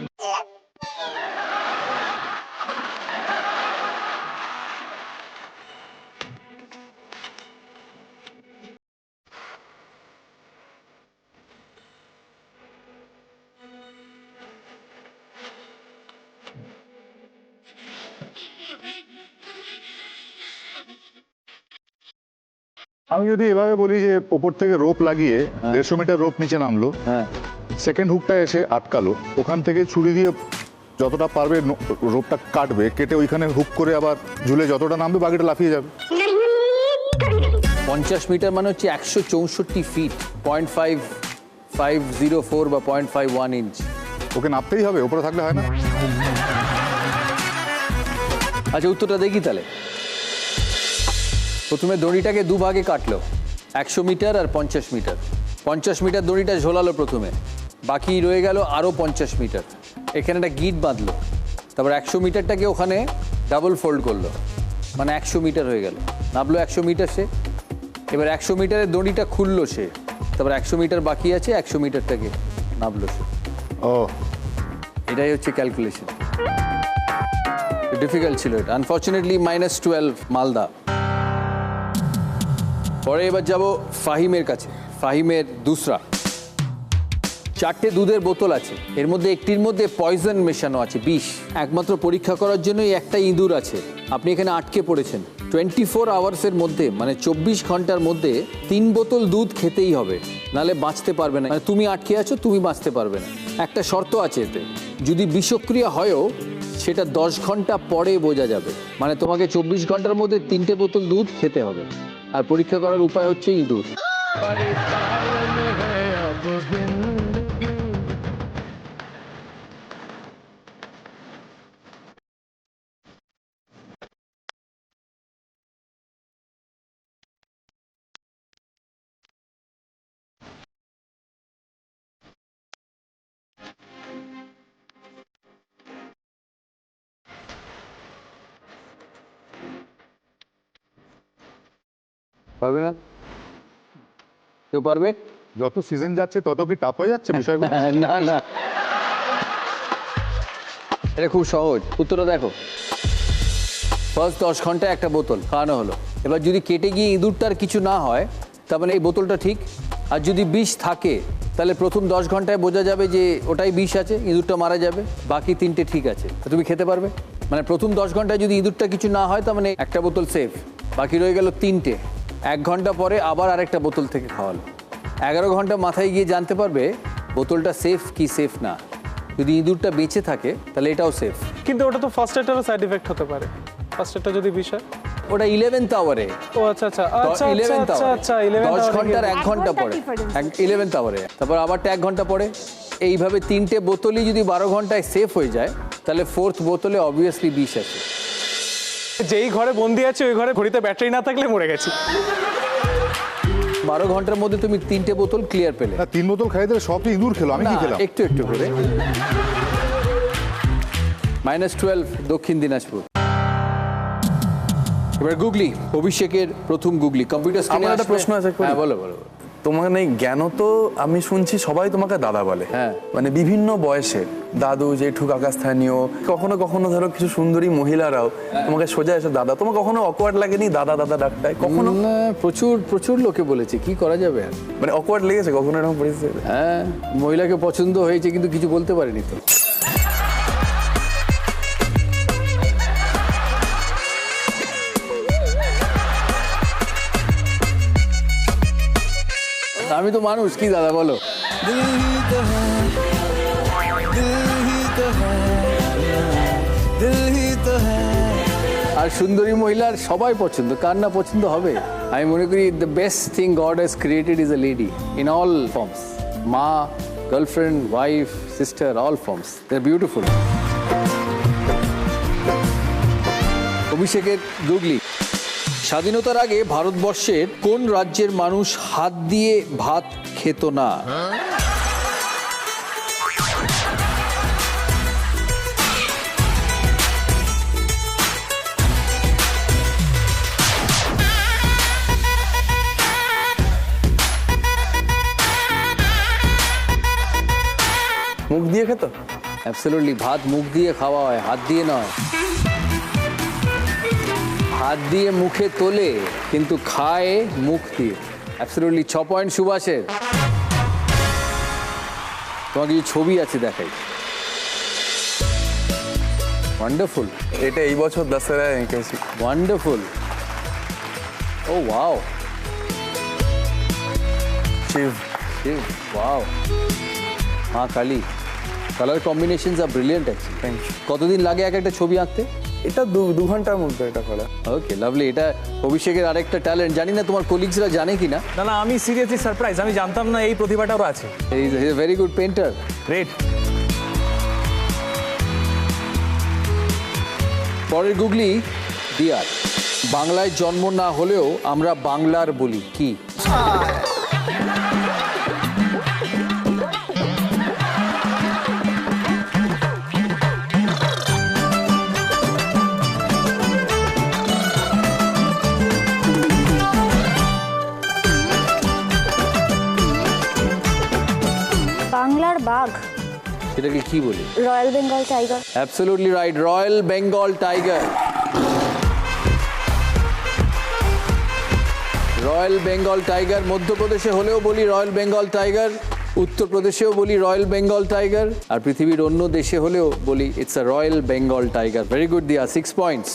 আমি যদি এভাবে বলি যে ওপর থেকে রোপ লাগিয়ে 150 মিটার রোপ নিচে নামলো, সেকেন্ড হুকটা এসে আটকালো, ওখান থেকে ছুরি দিয়ে যতটা পারবে রোপটা কাটবে, কেটে ওইখানে হুক করে আবার ঝুলে যতটা নামবে বাকিটা লাফিয়ে যাবে। 50 মিটার মানে হচ্ছে 164 ফিট, 0.5504 বা 0.51 ইঞ্চ। ওকে নামতেই হবে, ওপরে থাকলে হয় না। আচ্ছা, উত্তরটা দেখি তাহলে। প্রথমে দড়িটাকে দুভাগে কাটলো, 100 মিটার আর 50 মিটার। 50 মিটার দড়িটা ঝোলালো প্রথমে, বাকি রয়ে গেল আরও 50 মিটার। এখানে একটা গিট বাঁধলো, তারপর 100 মিটারটাকে ওখানে ডাবল ফোল্ড করলো, মানে 100 মিটার হয়ে গেল। নামলো 100 মিটার সে, এবার 100 মিটারের দড়িটা খুললো সে, তারপর 100 মিটার বাকি আছে, 100 মিটারটাকে নামলো সে। ও, এটাই হচ্ছে ক্যালকুলেশন। ডিফিকাল্ট ছিল এটা, আনফর্চুনেটলি -12 মালদা। পরে এবার যাব ফাহিমের কাছে। ফাহিমের দুসরা। 4টে দুধের বোতল আছে, এর মধ্যে একটির মধ্যে পয়জন মেশানো আছে, বিষ। একমাত্র পরীক্ষা করার জন্যই একটা ইঁদুর আছে। আপনি এখানে আটকে পড়েছেন। 24 আওয়ার্সের মধ্যে, মানে 24 ঘন্টার মধ্যে 3 বোতল দুধ খেতেই হবে, নাহলে বাঁচতে পারবে না। মানে তুমি আটকে আছো, তুমি বাঁচতে পারবে না। একটা শর্ত আছে এতে, যদি বিষক্রিয়া হয়ও সেটা 10 ঘন্টা পরে বোঝা যাবে। মানে তোমাকে 24 ঘন্টার মধ্যে 3টে বোতল দুধ খেতে হবে। আর পরীক্ষা করার উপায় হচ্ছে ইঁদুর। পারবে না? কেউ পারবে? যত সিজন যাচ্ছে তত কি টাফ হয়ে যাচ্ছে বিষয়গুলো? না না, এটা খুব সহজ। উত্তরটা দেখো। ফার্স্ট 10 ঘন্টায় একটা বোতল খাওয়ানো হলো। এবার যদি কেটে গিয়ে ইঁদুরটার কিছু না হয়, তার মানে এই বোতলটা ঠিক। আর যদি বিষ থাকে, তাহলে প্রথম 10 ঘন্টায় বোঝা যাবে যে ওটাই বিষ আছে, ইঁদুরটা মারা যাবে। বাকি 3টে ঠিক আছে, তুমি খেতে পারবে। মানে প্রথম 10 ঘন্টায় যদি ইঁদুরটা কিছু না হয়, তার মানে একটা বোতল সেফ। বাকি রয়ে গেল 3টে। 1 ঘন্টা পরে আবার আরেকটা বোতল থেকে খাওয়ালো। 11 ঘন্টা মাথায় গিয়ে জানতে পারবে বোতলটা সেফ কি সেফ না। যদি ইঁদুরটা বেঁচে থাকে তাহলে এটাও সেফ। কিন্তু ওটা তো ফার্স্ট এডেরও সাইড ইফেক্ট হতে পারে। ফার্স্ট এডটা যদি বিষয়, ওটা 11th আওয়ারে। ও আচ্ছা আচ্ছা আচ্ছা 11th আচ্ছা আচ্ছা 10 ঘন্টার 1 ঘন্টা পরে, 11th আওয়ারে। তারপর আবারটা 1 ঘন্টা পরে। এইভাবে 3টে বোতলই যদি 12 ঘন্টায় সেফ হয়ে যায়, তাহলে 4th বোতলে অবভিয়াসলি বিষ আছে। যেই ঘরে বন্দি আছে ওই ঘরে ঘড়িতে ব্যাটারি না থাকলে মরে গেছি। 12 ঘন্টার মধ্যে তুমি 3টে বোতল ক্লিয়ার পেলে। না, 3 বোতল খাই দিলে সব ইঁদুর খেলো, আমি কি খেলাম? একটু একটু করে। -12 দক্ষিণ দিনাজপুর। এবার গুগলি, অভিষেকের প্রথম গুগলি। কম্পিউটার স্ক্রিনে একটা প্রশ্ন আছে। হ্যাঁ, বলো বলো। তোমার নেই জ্ঞান তো, আমি শুনছি সবাই তোমাকে দাদা বলে। হ্যাঁ, মানে বিভিন্ন বয়সে দাদু, জেঠু, কাকা স্থানীয়, কখনো কখনো ধরো কিছু সুন্দরী মহিলারাও তোমাকে সোজা এসে দাদা। তোমার কখনো অকওয়ার্ড লাগেনি দাদা দাদা ডাকটায়? কখনো? প্রচুর প্রচুর লোকে বলেছে, কি করা যাবে। মানে অকওয়ার্ড লেগেছে কখনো এরকম পরিস্থিতি? হ্যাঁ, মহিলাকে পছন্দ হয়েছে কিন্তু কিছু বলতে পারিনি তো। আমি তো মানুষ, কি দাদা বলো। আর সুন্দরী মহিলার সবাই পছন্দ, কার না পছন্দ হবে। আমি মনে করি the best thing God has created is a lady in all forms. মা, girlfriend, wife, sister, all forms, they are beautiful. অভিষেকের গুগলি। স্বাধীনতার আগে ভারতবর্ষের কোন রাজ্যের মানুষ হাত দিয়ে ভাত খেত না? মুখ দিয়ে খেত? অ্যাবসলিউটলি, ভাত মুখ দিয়ে খাওয়া হয়, হাত দিয়ে নয়। হাত দিয়ে মুখে তোলে কিন্তু খায় মুখ দিয়ে। অ্যাবসলিউটলি। 6 পয়েন্ট সুভাষের। তোমার কিছু ছবি আছে দেখাই। ওয়ান্ডারফুল। এটা এই বছর দশেরায় এঁকেছি। Wonderful. Oh wow. Shiv. Wow, মা কালী, কালার কম্বিনেশনস আর ব্রিলিয়েন্ট আছে। Thank you. কতদিন লাগে এক একটা ছবি আঁকতে? এটা দু ঘন্টার মধ্যে এটা করা। ওকে, লাভলি। এটা অভিষেকের আরেকটা ট্যালেন্ট, জানি না তোমার কলিগসরা জানে কি না। না না, আমি সিরিয়াসলি সারপ্রাইজ, আমি জানতাম না এই প্রতিভাটা ওর আছে। Is a very good painter. Great. পরের গুগলি দিয়ার। বাংলায় জন্ম না হলেও আমরা বাংলার বলি কি? বাংলার বাঘ, সেটাকে কি বলি? Royal Bengal tiger. Absolutely right, royal Bengal tiger. Royal Bengal tiger. মধ্যপ্রদেশে হলেও বলি রয়্যাল বেঙ্গল টাইগার, উত্তরপ্রদেশেও বলি রয়্যাল বেঙ্গল টাইগার, আর পৃথিবীর অন্য দেশে হলেও বলি it's a royal Bengal tiger. Very good দিয়া, 6 পয়েন্টস।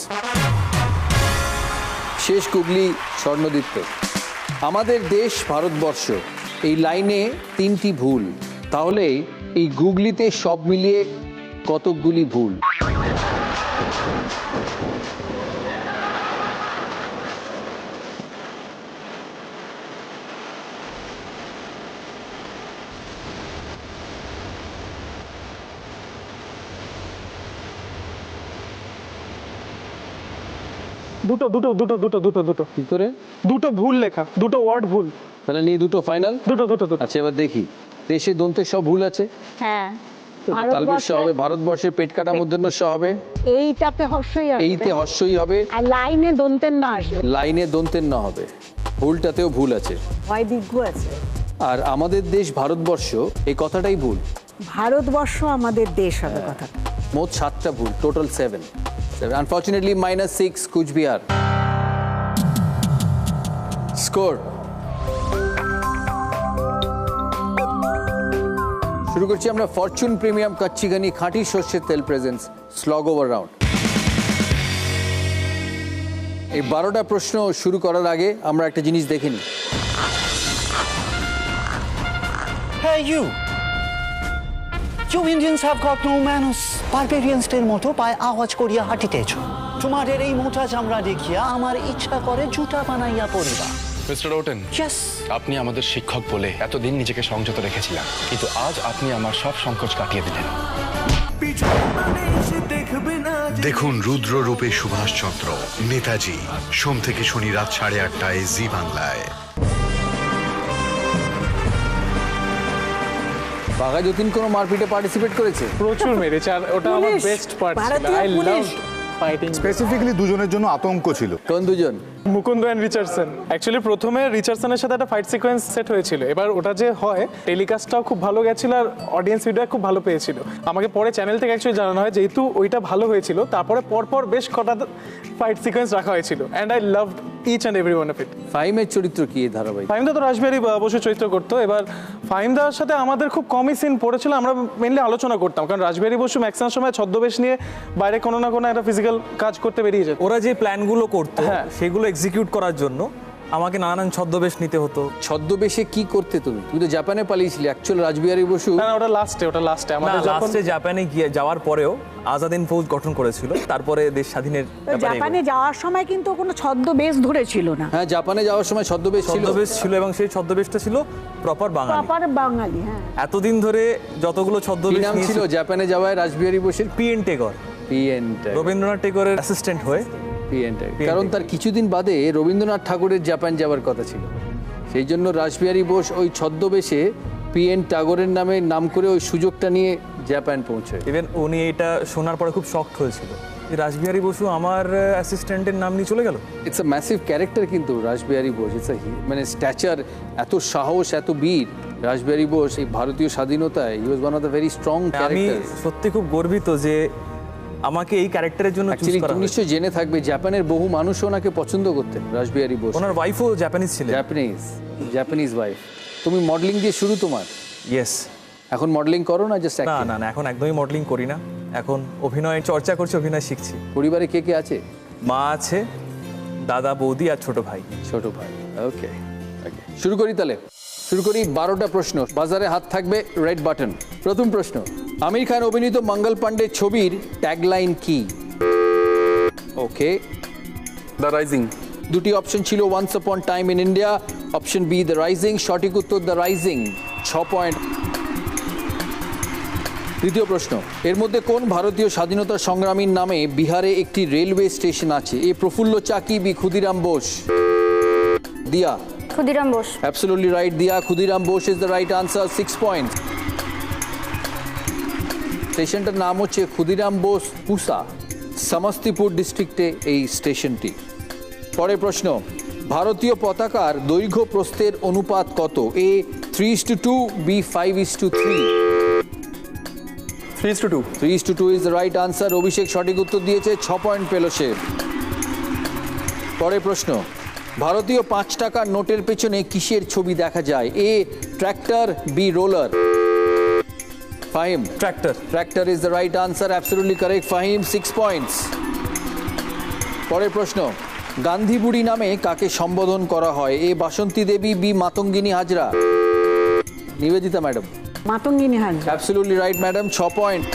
শেষ গুগলি স্বর্ণদীপ্ত। আমাদের দেশ ভারতবর্ষ, এই লাইনে 3টি ভুল, তাহলে এই গুগলিতে সব মিলিয়ে কতকগুলি ভুল? দুটো দুটো দুটো দুটো দুটো দুটো কি করে? দুটো ভুল লেখা, দুটো ওয়ার্ড ভুল। তাহলে নিয়ে দুটো ফাইনাল? দুটো দুটো দুটো। আচ্ছা, এবার দেখি। দেশে দন্তের সব ভুল আছে। হ্যাঁ, তালবেশ হবে, ভারতবর্ষের পেট কাটা মূর্ধন্য স হবে, এইটাতে হর্ষই আসবে, এইতে হর্ষই হবে, আর লাইনে দন্তের না আসবে, লাইনে দন্তের ন হবে। ভুলটাতেও ভুল আছে, হয় বিজ্ঞ আছে। আর আমাদের দেশ ভারতবর্ষ, এই কথাটাই ভুল। ভারতবর্ষ আমাদের দেশ হবে কথাটা। মোট 7টা ভুল, টোটাল 7। আনফর্চুনেটলি -6 কুচবিহার। স্কোর শুরু করছি আমরা ফরচুন প্রিমিয়াম কাচ্চি ঘানি খাঁটি সর্ষের তেল প্রেজেন্স স্লগ ওভার রাউন্ড। এই 12টা প্রশ্ন শুরু করার আগে আমরা একটা জিনিস দেখে নিই। Hey you! You Indians have got no manners. Barbariansদের মতো পায়ে আওয়াজ করিয়া হাঁটিতেছ। তোমাদের এই মোটা চামড়া দেখিয়া আমার ইচ্ছা করে জুতা বানাইয়া পরিবা। মিস্টার ওটেন, আপনি আমাদের শিক্ষক বলে এতদিন নিজেকে সংযত রেখেছিলাম, কিন্তু আজ আপনি আমার সব সংকোচ কাটিয়ে দিলেন। দেখুন রুদ্র রূপে সুভাষচন্দ্র, নেতাজি, সোম থেকে শনি রাত 8:30টায় জি বাংলায়। বাঘা যতীন কোনো মারপিটে পার্টিসিপেট করেছে? প্রচুর মেরেছে, আর ওটা আমার বেস্ট পার্ট ছিল। I love fighting. স্পেসিফিক্যালি দুজনের জন্য আতঙ্ক ছিল। কোন দুজন? Mukunda and Richardson. অ্যাকচুয়ালি প্রথমে রিচার্ডসনের সাথে একটা ফাইট সিকোয়েন্স সেট হয়েছিল, এবার ওটা যে হয় টেলিকাস্টটাও খুব ভালো গেছিল আর অডিয়েন্স ফিডব্যাক খুব ভালো পেয়েছিল। আমাকে পরে চ্যানেল থেকে অ্যাকচুয়ালি জানানো হয় যেহেতু ওইটা ভালো হয়েছিল, তারপরে পরপর বেশ কটা ফাইট সিকোয়েন্স রাখা হয়েছিল, and I loved each and every one of it. ফাহিমের চরিত্র কি এই ধারাবাহিক? ফাহিমদা তো রাসবিহারী বসু চরিত্র করতো। এবার ফাহিমদার সাথে আমাদের খুব কমই সিন পড়েছিল, আমরা মেনলি আলোচনা করতাম, কারণ রাসবিহারী বসু ম্যাক্সিমাম সময় ছদ্মবেশ নিয়ে বাইরে কোনো না কোনো একটা ফিজিক্যাল কাজ করতে বেরিয়ে যেত। ওরা যে প্ল্যানগুলো করতো সেগুলো এক্সিকিউট করার জন্য আমাকে নানান ছদ্মবেশ নিতে হতো। ছদ্মবেশে কি করতে তুমি? তুমি তো জাপানে পালিয়েছিলে, অ্যাকচুয়াল রাসবিহারী বসু। না, ওটা লাস্টে আমাদের লাস্টে জাপানে গিয়ে যাওয়ার পরেও আজাদিন ফৌজ গঠন করেছিল, তারপরে দেশ স্বাধীনের জাপানে যাওয়ার সময় কিন্তু কোনো ছদ্মবেশ ধরেছিল না। হ্যাঁ, জাপানে যাওয়ার সময় ছদ্মবেশ ছিল এবং সেই ছদ্মবেশটা ছিল প্রপার বাঙালি। প্রপার বাঙালি, হ্যাঁ। এতদিন ধরে যতগুলো ছদ্মবেশ নাম ছিল জাপানে যাওয়ায় রাসবিহারী বসুর? পিএন টেগর। রবীন্দ্রনাথ টেগরের অ্যাসিস্ট্যান্ট হয়ে। কারণ তার কিছুদিন বাদে রবীন্দ্রনাথ ঠাকুরের জাপান যাওয়ার কথা ছিল, সেই জন্য রাসবিহারী বোস ওই ছদ্মবেশে পিএন টাগোরের নামে নাম করে ওই সুযোগটা নিয়ে জাপান পৌঁছায়। ইভেন উনি এটা শোনার পরে খুব শকড হয়েছিল, রাসবিহারী বসু আমার অ্যাসিস্ট্যান্টের নাম নিয়ে চলে গেল। ইটস আ ম্যাসিভ ক্যারেক্টার কিন্তু রাসবিহারী বোস। ইটস মানে স্ট্যাচার, এত সাহস, এত বীর। রাসবিহারী বোস এই ভারতীয় স্বাধীনতায় he was one of the very strong character. আমি সত্যি খুব গর্বিত যে আমাকে এই ক্যারেক্টারের জন্য চুজ করা হয়েছে। নিশ্চয়ই জেনে থাকবে জাপানের বহু মানুষ ওনাকে পছন্দ করতেন, রাসবিহারী বোস। ওনার ওয়াইফও জাপানিজ ছিলেন। Japanese wife. তুমি মডেলিং দিয়ে শুরু তোমার? ইয়েস। এখন মডেলিং করো না জাস্ট? না, এখন একদমই মডেলিং করি না, এখন অভিনয় চর্চা করছি, অভিনয় শিখছি। পরিবারে কে কে আছে? মা আছে, দাদা বৌদি আর ছোট ভাই। ওকে, শুরু করি তাহলে। শুরু করি 12টা প্রশ্ন, বাজারে হাত থাকবে, রেড বাটন। প্রথম প্রশ্ন, আমির খান অভিনীত মঙ্গল পান্ডে ছবির ট্যাগলাইন কি? Okay, the rising. দুটি অপশন ছিল, once upon time in India, option B the rising. সঠিক উত্তর দ্য রাইজিং, 6 পয়েন্ট। দ্বিতীয় প্রশ্ন, এর মধ্যে কোন ভারতীয় স্বাধীনতা সংগ্রামীর নামে বিহারে একটি রেলওয়ে স্টেশন আছে? এ প্রফুল্ল চাকি, বি ক্ষুদিরাম বোস। দিয়া। Khudiram Bose. Absolutely right Diya, Khudiram Bose is the right answer, 6 points. স্টেশনটার নাম হচ্ছে ক্ষুদিরাম বোস পুসা, সমস্তিপুর ডিস্ট্রিক্টে এই স্টেশনটি। পরের প্রশ্ন, ভারতীয় পতাকার দৈর্ঘ্য প্রস্থের অনুপাত কত? A 3:2, B 5:3। 3:2। 3:2 is the right answer. Abhishek সঠিক উত্তর দিয়েছে, 6 পয়েন্ট পেল সে। পরের প্রশ্ন, ভারতীয় 5 টাকার নোটের পেছনে কিসের ছবি দেখা যায়? A tractor, B roller. Fahim. Tractor. Tractor is the right answer, absolutely correct Fahim, 6 points. পরের প্রশ্ন, গান্ধী বুড়ি নামে কাকে সম্বোধন করা হয়? A Basanti Devi, B Matangini Hazra. Nivedita madam. Matangini Hazra. Absolutely right madam, 6 point.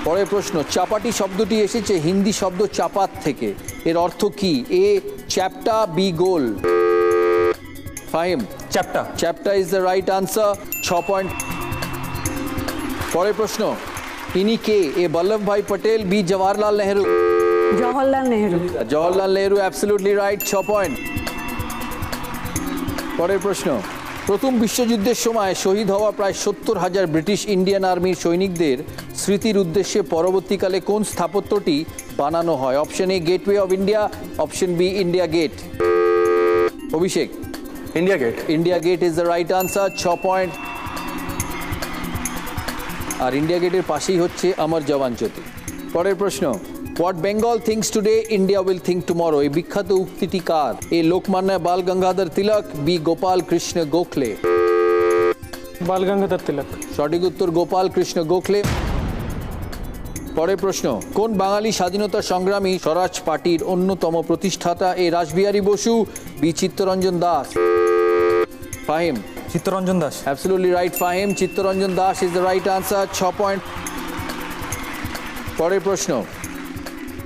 পরের প্রশ্ন, চাপাটি শব্দটি এসেছে হিন্দি শব্দ চাপাত থেকে, এর অর্থ কি? এ চ্যাপ্টা, বি গোল। ফাহিম। চ্যাপ্টা। চ্যাপ্টা is the right answer, 6 point. পরের প্রশ্ন, ইনি কে? A Vallabh bhai Patel, B Jawaharlal Nehru. Jawaharlal Nehru. Jawaharlal Nehru, absolutely right, 6 point. পরের প্রশ্ন, প্রথম বিশ্বযুদ্ধের সময় শহীদ হওয়া প্রায় 70,000 ব্রিটিশ ইন্ডিয়ান আর্মির সৈনিকদের স্মৃতির উদ্দেশ্যে পরবর্তীকালে কোন স্থাপত্যটি বানানো হয়? Option A gateway of India, option B India Gate. Abhishek. India Gate. India Gate is the right answer, 6 point. আর ইন্ডিয়া গেটের পাশেই হচ্ছে আমার জওয়ান জ্যোতি। পরের প্রশ্ন, what Bengal thinks today India will think tomorrow, এই বিখ্যাত উক্তিটি কার? A Lokmanya Bal Gangadhar Tilak, B Gopal Krishna Gokhale. বাল গঙ্গাধর তিলক। সঠিক উত্তর গোপাল কৃষ্ণ গোখলে। পরের প্রশ্ন, কোন বাঙালি স্বাধীনতা সংগ্রামী স্বরাজ পার্টির অন্যতম প্রতিষ্ঠাতা? A Rashbehari Basu, B Chittaranjan Das. Fahim. Chittaranjan Das. Absolutely right Fahim, Chittaranjan Das is the right answer, 6 point. পরের প্রশ্ন,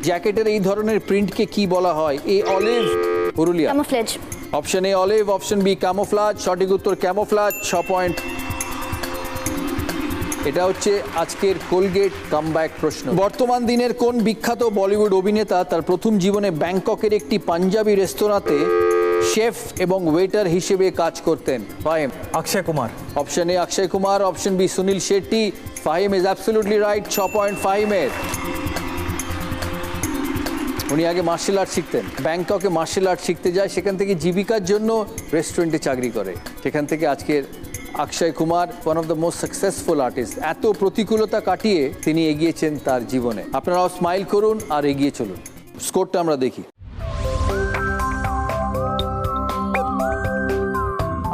জ্যাকেটের এই ধরনের প্রিন্টকে কি বলা হয়? A olive, Purulia. Camouflage. Option A olive, option B camouflage. সঠিক উত্তর ক্যামোফ্লাজ, 6 পয়েন্ট। এটা হচ্ছে আজকের কোলগেট কামব্যাক প্রশ্ন। বর্তমান দিনের কোন বিখ্যাত বলিউড অভিনেতা তার প্রথম জীবনে ব্যাংককের একটি পাঞ্জাবি রেস্তোরাঁতে শেফ এবং ওয়েটার হিসেবে কাজ করতেন? Fahim. Akshay Kumar. Option A Akshay Kumar, option B Sunil Shetty. Fahim is absolutely right, 6 point ফাহিমের। উনি আগে মার্শাল আর্ট শিখতেন, ব্যাংককে মার্শাল আর্ট শিখতে যায়, সেখান থেকে জীবিকার জন্য রেস্টুরেন্টে চাকরি করে। সেখান থেকে আজকের Akshay Kumar, one of the most successful artist. এত প্রতিকূলতা কাটিয়ে তিনি এগিয়েছেন তার জীবনে। আপনারাও স্মাইল করুন আর এগিয়ে চলুন। স্কোরটা আমরা দেখি।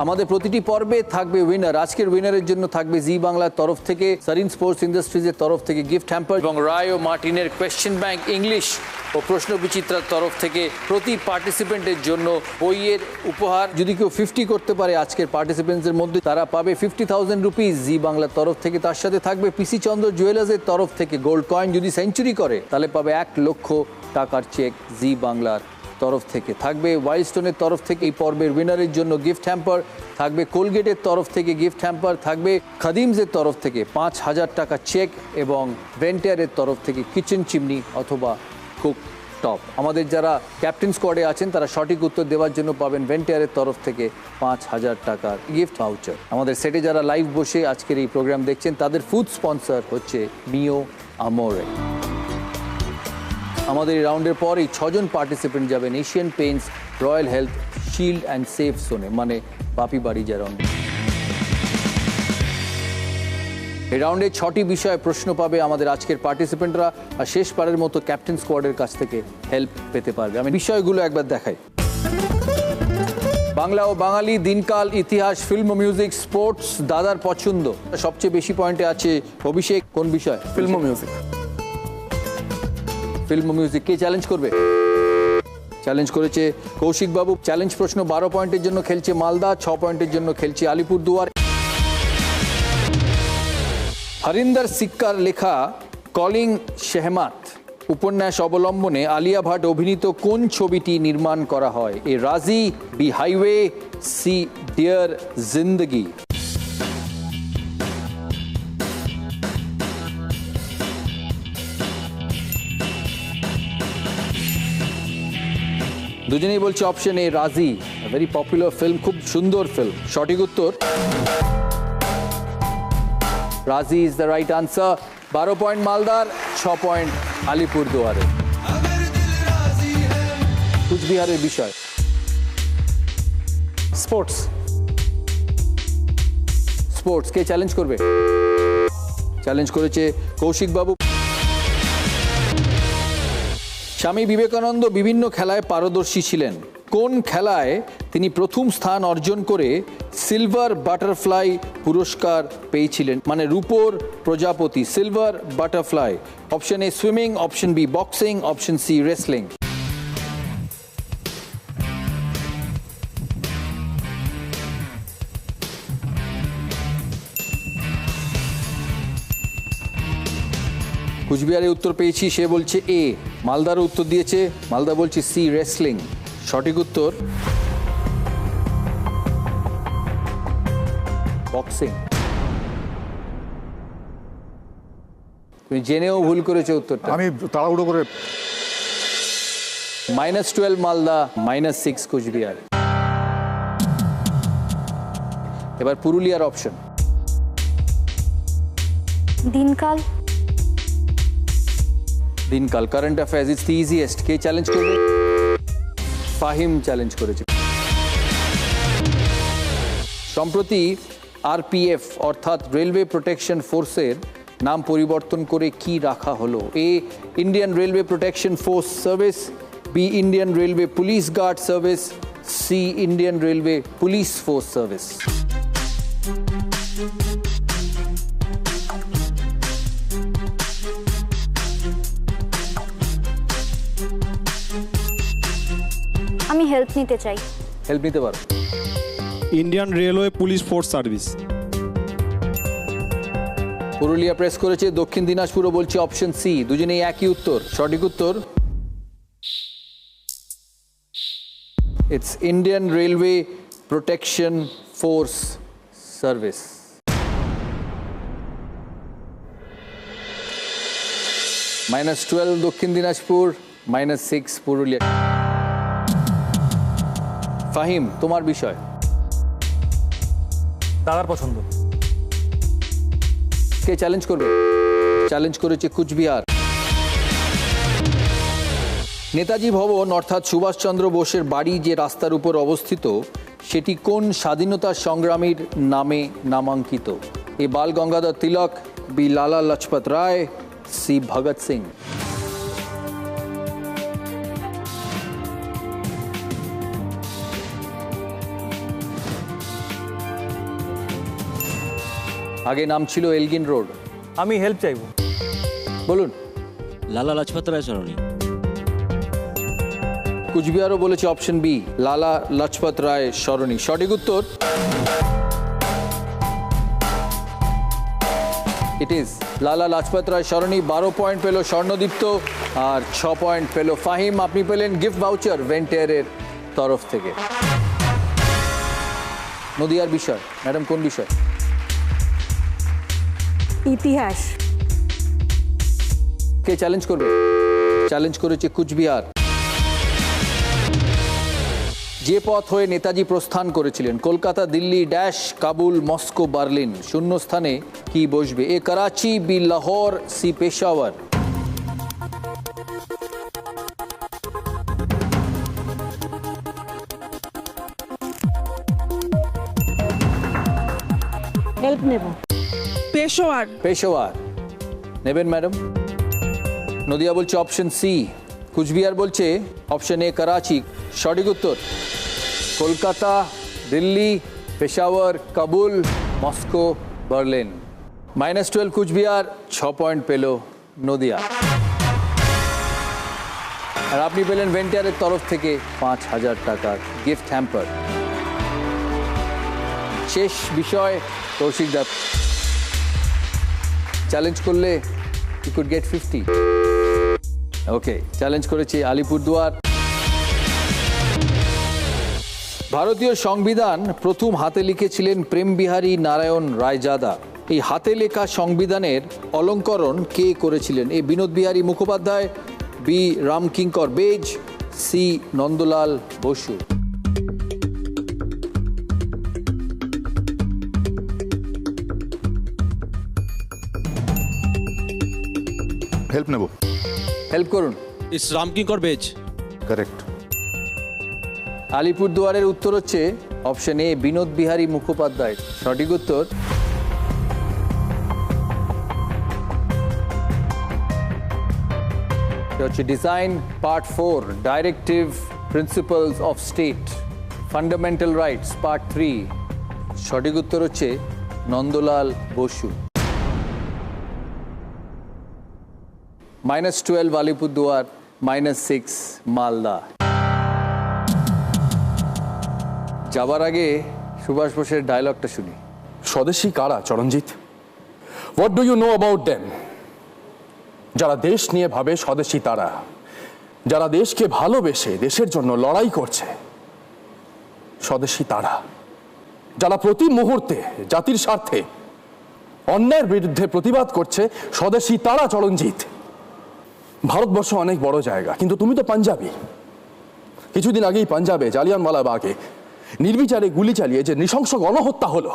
আমাদের প্রতিটি পর্বে থাকবে উইনার। আজকের উইনারের জন্য থাকবে জি বাংলার তরফ থেকে, সারিন স্পোর্টস ইন্ডাস্ট্রিজের তরফ থেকে গিফট হ্যাম্পার, এবং রায় ও মার্টিনের কোয়েশ্চেন ব্যাংক ইংলিশ ও প্রশ্ন বিচিত্রার তরফ থেকে প্রতি পার্টিসিপেন্টের জন্য বইয়ের উপহার। যদি কেউ 50 করতে পারে আজকের পার্টিসিপেন্টসের মধ্যে, তারা পাবে 50,000 রুপিস জি বাংলার তরফ থেকে। তার সাথে থাকবে পিসি চন্দ্র জুয়েলার্সের তরফ থেকে গোল্ড কয়েন। যদি সেঞ্চুরি করে তাহলে পাবে 1 লক্ষ টাকার চেক জি বাংলার তরফ থেকে। থাকবে ওয়াইল্ডস্টোনের তরফ থেকে এই পর্বের উইনারের জন্য গিফট হ্যাম্পার, থাকবে কোলগেটের তরফ থেকে গিফট হ্যাম্পার, থাকবে খাদিমসের তরফ থেকে 5,000 টাকা চেক, এবং ভেন্টিয়ারের তরফ থেকে কিচেন চিমনি অথবা কুক টপ। আমাদের যারা ক্যাপ্টেন স্কোয়াডে আছেন তারা সঠিক উত্তর দেওয়ার জন্য পাবেন ভেন্টিয়ারের তরফ থেকে 5,000 টাকার গিফট ভাউচার। আমাদের সেটে যারা লাইভ বসে আজকের এই প্রোগ্রাম দেখছেন তাদের ফুড স্পন্সর হচ্ছে মিও আমোরে। আমাদের এই রাউন্ডের পর এই 6 জন পার্টিসিপেন্ট যাবেন Asian Paints royal health shield and safe জোনে, মানে পাপি বাড়ি যা রাউন্ড। এই রাউন্ডে 6টি বিষয়ে প্রশ্ন পাবে আমাদের আজকের পার্টিসিপেন্টরা, আর শেষবারের মতো ক্যাপ্টেন স্কোয়াডের কাছ থেকে হেল্প পেতে পারবে। আমি বিষয়গুলো একবার দেখাই। বাংলা ও বাঙালি, দিনকাল, ইতিহাস, ফিল্ম ও মিউজিক, স্পোর্টস, দাদার পছন্দ। সবচেয়ে বেশি পয়েন্টে আছে অভিষেক। কোন বিষয়? ফিল্ম ও মিউজিক। ফিল্ম ও মিউজিক। কে চ্যালেঞ্জ করবে? চ্যালেঞ্জ করেছে কৌশিক বাবু। চ্যালেঞ্জ প্রশ্ন 12 পয়েন্টের জন্য খেলছে মালদা, 6 পয়েন্টের জন্য খেলছে আলিপুরদুয়ার। হরিন্দর সিক্কার লেখা কলিং শেহমাত উপন্যাস অবলম্বনে আলিয়া ভাট অভিনীত কোন ছবিটি নির্মাণ করা হয়? এ রাজি, বি হাইওয়ে, সি ডিয়ার জিন্দগি। দুজনেই বলছে অপশন এ রাজি, ভেরি পপুলার ফিল্ম, খুব সুন্দর ফিল্ম। সঠিক উত্তর রাজি is the right answer. 12 point মালদার, 6 পয়েন্ট আলিপুরদুয়ারের। কুচবিহারের বিষয় স্পোর্টস। স্পোর্টস। কে চ্যালেঞ্জ করবে? চ্যালেঞ্জ করেছে কৌশিক বাবু। স্বামী বিবেকানন্দ বিভিন্ন খেলায় পারদর্শী ছিলেন। কোন খেলায় তিনি প্রথম স্থান অর্জন করে সিলভার বাটারফ্লাই পুরস্কার পেয়েছিলেন? মানে রূপোর প্রজাপতি, silver butterfly. Option A swimming, option B boxing, option C wrestling. কুচবিহারের উত্তর পেয়েছি, সে বলছে এ। মালদার উত্তর দিয়েছে, মালদা বলছে সি রেসলিং। সঠিক উত্তর বক্সিং। তুমি জেনেও ভুল করেছো উত্তরটা। আমি তাড়াহুড়ো করে। -12 মালদা, -6 কুচবিহার। এবার পুরুলিয়ার অপশন। দিনকাল। দিনকাল, current affairs, it's the easiest. K challenge করবে? ফাহিম চ্যালেঞ্জ করেছে। সম্প্রতি আরপিএফ অর্থাৎ রেলওয়ে প্রোটেকশন ফোর্সের নাম পরিবর্তন করে কি রাখা হলো? A Indian railway protection force service, B Indian railway police guard service, C Indian railway police force service. আমি হেল্প নিতে চাই। হেল্প নিতে পারো। Indian railway police force service. Purulia press করেছে, দক্ষিণ দিনাজপুরও বলছে অপশন সি। দুজনেই একই উত্তর। সঠিক উত্তর it's Indian railway protection force service. -12 Dakshin Dinajpur, -6 Purulia. Fahim, তোমার বিষয়। দাদার পছন্দ। কে চ্যালেঞ্জ করবে? চ্যালেঞ্জ করেছে কুচবিহার। নেতাজি ভবন অর্থাৎ সুভাষচন্দ্র বোসের বাড়ি যে রাস্তার উপর অবস্থিত, সেটি কোন স্বাধীনতা সংগ্রামীর নামে নামাঙ্কিত? এ বাল গঙ্গাধর তিলক, বি লালা লাজপত রায়, সি ভগৎ সিং। আগে নাম ছিল এলগিন রোড। আমি হেল্প চাইবো। বলুন। লালা লাজপত রায় সরণি। কুচবিহারও বলেছে অপশন বি, লালা লাজপত রায় সরণি। সঠিক উত্তর it is Lala Lajpat Rai Sarani. 12 point পেল স্বর্ণদীপ্ত আর 6 পয়েন্ট পেল ফাহিম। আপনি পেলেন গিফট ভাউচার ভেন্টেয়ারের তরফ থেকে। নদিয়ার বিষয়, ম্যাডাম কোন বিষয়? ইতিহাস। কে চ্যালেঞ্জ করবে? চ্যালেঞ্জ করেছে কুচবিহার। যে পথ হয়ে নেতাজি প্রস্থান করেছিলেন, Kolkata, Delhi, dash, Kabul, Moscow, Berlin, শূন্যস্থানে কি বসবে? A Karachi, B Lahore, C Peshawar. Help নেব। পেশোয়ার। পেশোয়ার নেবেন ম্যাডাম? নদিয়া বলছে অপশন সি, কুচবিহার বলছে অপশন এ করাচি। সঠিক উত্তর Kolkata, Delhi, Peshawar, Kabul, Moscow, Berlin. -12 Coochbehar, 6 point পেল নদিয়া। আর আপনি পেলেন ভেন্টিয়ারের তরফ থেকে 5,000 টাকার গিফট হ্যাম্পার। শেষ বিষয়, কৌশিক দা চ্যালেঞ্জ করলে you could get 50। Okay, challenge করেছি আলিপুরদুয়ার। ভারতীয় সংবিধান প্রথম হাতে লিখেছিলেন প্রেমবিহারী নারায়ণ রায়জাদা। এই হাতে লেখা সংবিধানের অলঙ্করণ কে করেছিলেন? A Binode Behari Mukhopadhyay, B Ramkinkar Baij, C Nandalal Basu. Help নেব। হেল্প করুন। ইস রামকিঙ্কর বেজ। কারেক্ট। আলিপুরদুয়ারের উত্তর হচ্ছে অপশন এ বিনোদ বিহারী মুখোপাধ্যায়। সঠিক উত্তর। হচ্ছে design part 4, directive principles of state, fundamental rights part 3। সঠিক উত্তর হচ্ছে নন্দলাল বসু। -12 আলিপুরদুয়ার, -6 মালদা। যাবার আগে সুভাষ বোসের ডায়লগটা শুনি। স্বদেশী কারা Charanjit? What do you know about them? যারা দেশ নিয়ে ভাবে স্বদেশী তারা, যারা দেশকে ভালোবেসে দেশের জন্য লড়াই করছে স্বদেশী তারা, যারা প্রতি মুহূর্তে জাতির স্বার্থে অন্যায়ের বিরুদ্ধে প্রতিবাদ করছে স্বদেশী তারা চরণজিৎ। ভারতবর্ষ অনেক বড় জায়গা, কিন্তু তুমি তো পাঞ্জাবি। কিছুদিন আগেই পাঞ্জাবে জালিয়ানওয়ালা বাগে নির্বিচারে গুলি চালিয়ে যে নৃশংস গণহত্যা হলো,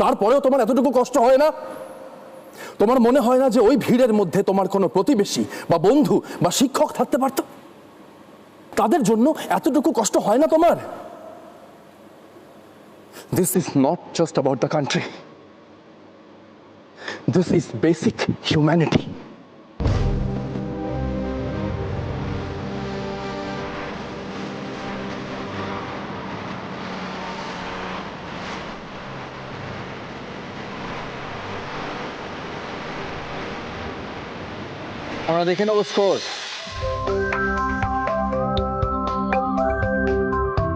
তারপরেও তোমার এতটুকু কষ্ট হয় না? তোমার মনে হয় না যে ওই ভিড়ের মধ্যে তোমার কোনো প্রতিবেশী বা বন্ধু বা শিক্ষক থাকতে পারত? তাদের জন্য এতটুকু কষ্ট হয় না তোমার? This is not just about the country, this is basic humanity. আমরা দেখে নেব স্কোর।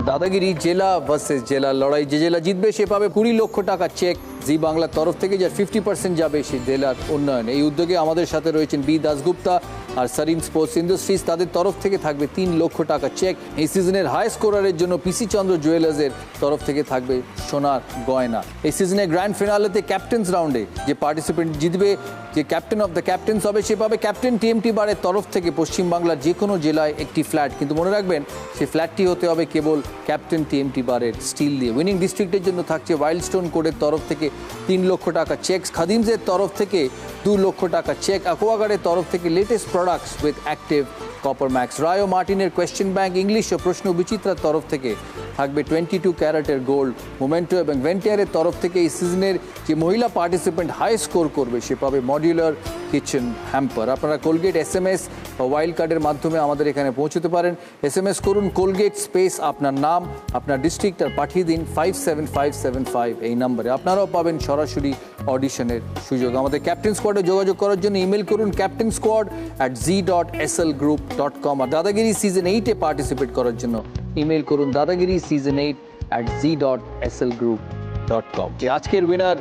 দাদাগিরি জেলা ভার্সেস জেলা লড়াই। যে জেলা জিতবে সে পাবে 20 লক্ষ টাকা চেক জি বাংলার তরফ থেকে, যার 50% যাবে সেই জেলার উন্নয়নে। এই উদ্যোগে আমাদের সাথে রয়েছেন বি দাসগুপ্তা আর সারিন স্পোর্টস ইন্ডাস্ট্রিজ। তাদের তরফ থেকে থাকবে 3 লক্ষ টাকা চেক। এই সিজনের হাই স্কোরারের জন্য পিসি চন্দ্র জুয়েলার্সের তরফ থেকে থাকবে সোনার গয়না। এই সিজনের গ্র্যান্ড ফিনালেতে ক্যাপ্টেন্স রাউন্ডে যে পার্টিসিপেন্ট জিতবে, যে ক্যাপ্টেন অফ দ্য ক্যাপ্টেন্স হবে, সে পাবে ক্যাপ্টেন টিএমটি বারের তরফ থেকে পশ্চিমবাংলার যে কোনো জেলায় একটি ফ্ল্যাট। কিন্তু মনে রাখবেন, সেই ফ্ল্যাটটি হতে হবে কেবল ক্যাপ্টেন টিএমটি বারের স্টিল দিয়ে। উইনিং ডিস্ট্রিক্টের জন্য থাকছে ওয়াইল্ডস্টোন কোডের তরফ থেকে 3 লক্ষ টাকা চেক, খাদিমসের তরফ থেকে 2 লক্ষ টাকা চেক, অ্যাকোয়াগার্ডের তরফ থেকে latest products with active copper max, Roy ও মার্টিনের কোয়েশ্চেন ব্যাংক ইংলিশ ও প্রশ্ন বিচিত্রার তরফ থেকে থাকবে 22 ক্যারেটের গোল্ড, মোমেন্টো এবং ভেন্টিয়ারের তরফ থেকে এই সিজনের যে মহিলা পার্টিসিপেন্ট হাই স্কোর করবে সে পাবে মডিউলার কিচেন হ্যাম্পার। আপনারা কোলগেট SMS বা ওয়াইল্ড কার্ডের মাধ্যমে আমাদের এখানে পৌঁছতে পারেন। SMS করুন কোলগেট স্পেস আপনার নাম, আপনার ডিস্ট্রিক্ট আর পাঠিয়ে দিন 57575 এই নম্বরে। আপনারাও পাবেন সরাসরি অডিশনের সুযোগ। আমাদের ক্যাপ্টেন স্কোয়াডে যোগাযোগ করার জন্য ইমেল করুন captainsquad@z.slgroup.com। আর দাদাগিরি সিজন 8-এ পার্টিসিপেট করার জন্য ইমেল করুন dadagiri season8@z.slgroup.com। আজকের উইনার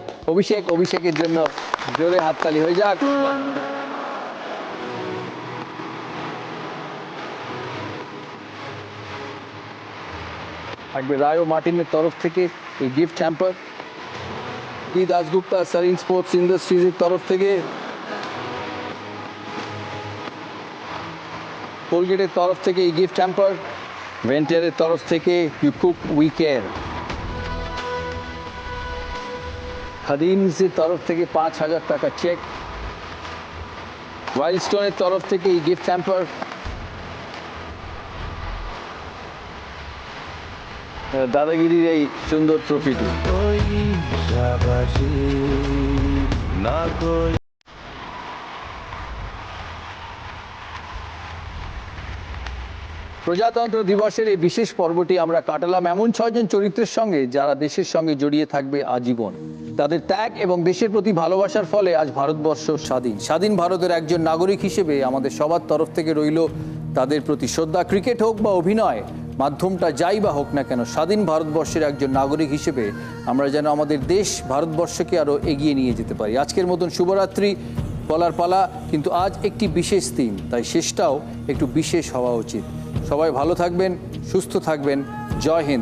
অভিষেকের জন্য জোরে হাততালি হয়ে যাক। থাকবে রায় ও মার্টিনের তরফ থেকে এই gift hamper, B Dasgupta Sarin sports ইন্ডাস্ট্রিজের তরফ থেকে, কোলগেটের তরফ থেকে এই গিফট হ্যাম্পার, ভেন্টিয়ারের তরফ থেকে ইউ কুক উই কেয়ার, খাদিমসের তরফ থেকে 5,000 টাকা চেক, ওয়াইল্ডস্টোনের তরফ থেকে এই গিফট হ্যাম্পার, দাদাগিরির এই সুন্দর ট্রফিটি। প্রজাতন্ত্র দিবসের এই বিশেষ পর্বটি আমরা কাটালাম এমন 6 জন চরিত্রের সঙ্গে যারা দেশের সঙ্গে জড়িয়ে থাকবে আজীবন। তাদের ত্যাগ এবং দেশের প্রতি ভালোবাসার ফলে আজ ভারতবর্ষ স্বাধীন। স্বাধীন ভারতের একজন নাগরিক হিসেবে আমাদের সবার তরফ থেকে রইল তাদের প্রতি শ্রদ্ধা। ক্রিকেট হোক বা অভিনয়, মাধ্যমটা যাই বা হোক না কেন, স্বাধীন ভারতবর্ষের একজন নাগরিক হিসেবে আমরা যেন আমাদের দেশ ভারতবর্ষকে আরও এগিয়ে নিয়ে যেতে পারি। আজকের মতন শুভরাত্রি বলার পালা, কিন্তু আজ একটি বিশেষ দিন, তাই শেষটাও একটু বিশেষ হওয়া উচিত। সবাই ভালো থাকবেন, সুস্থ থাকবেন। জয় হিন্দ।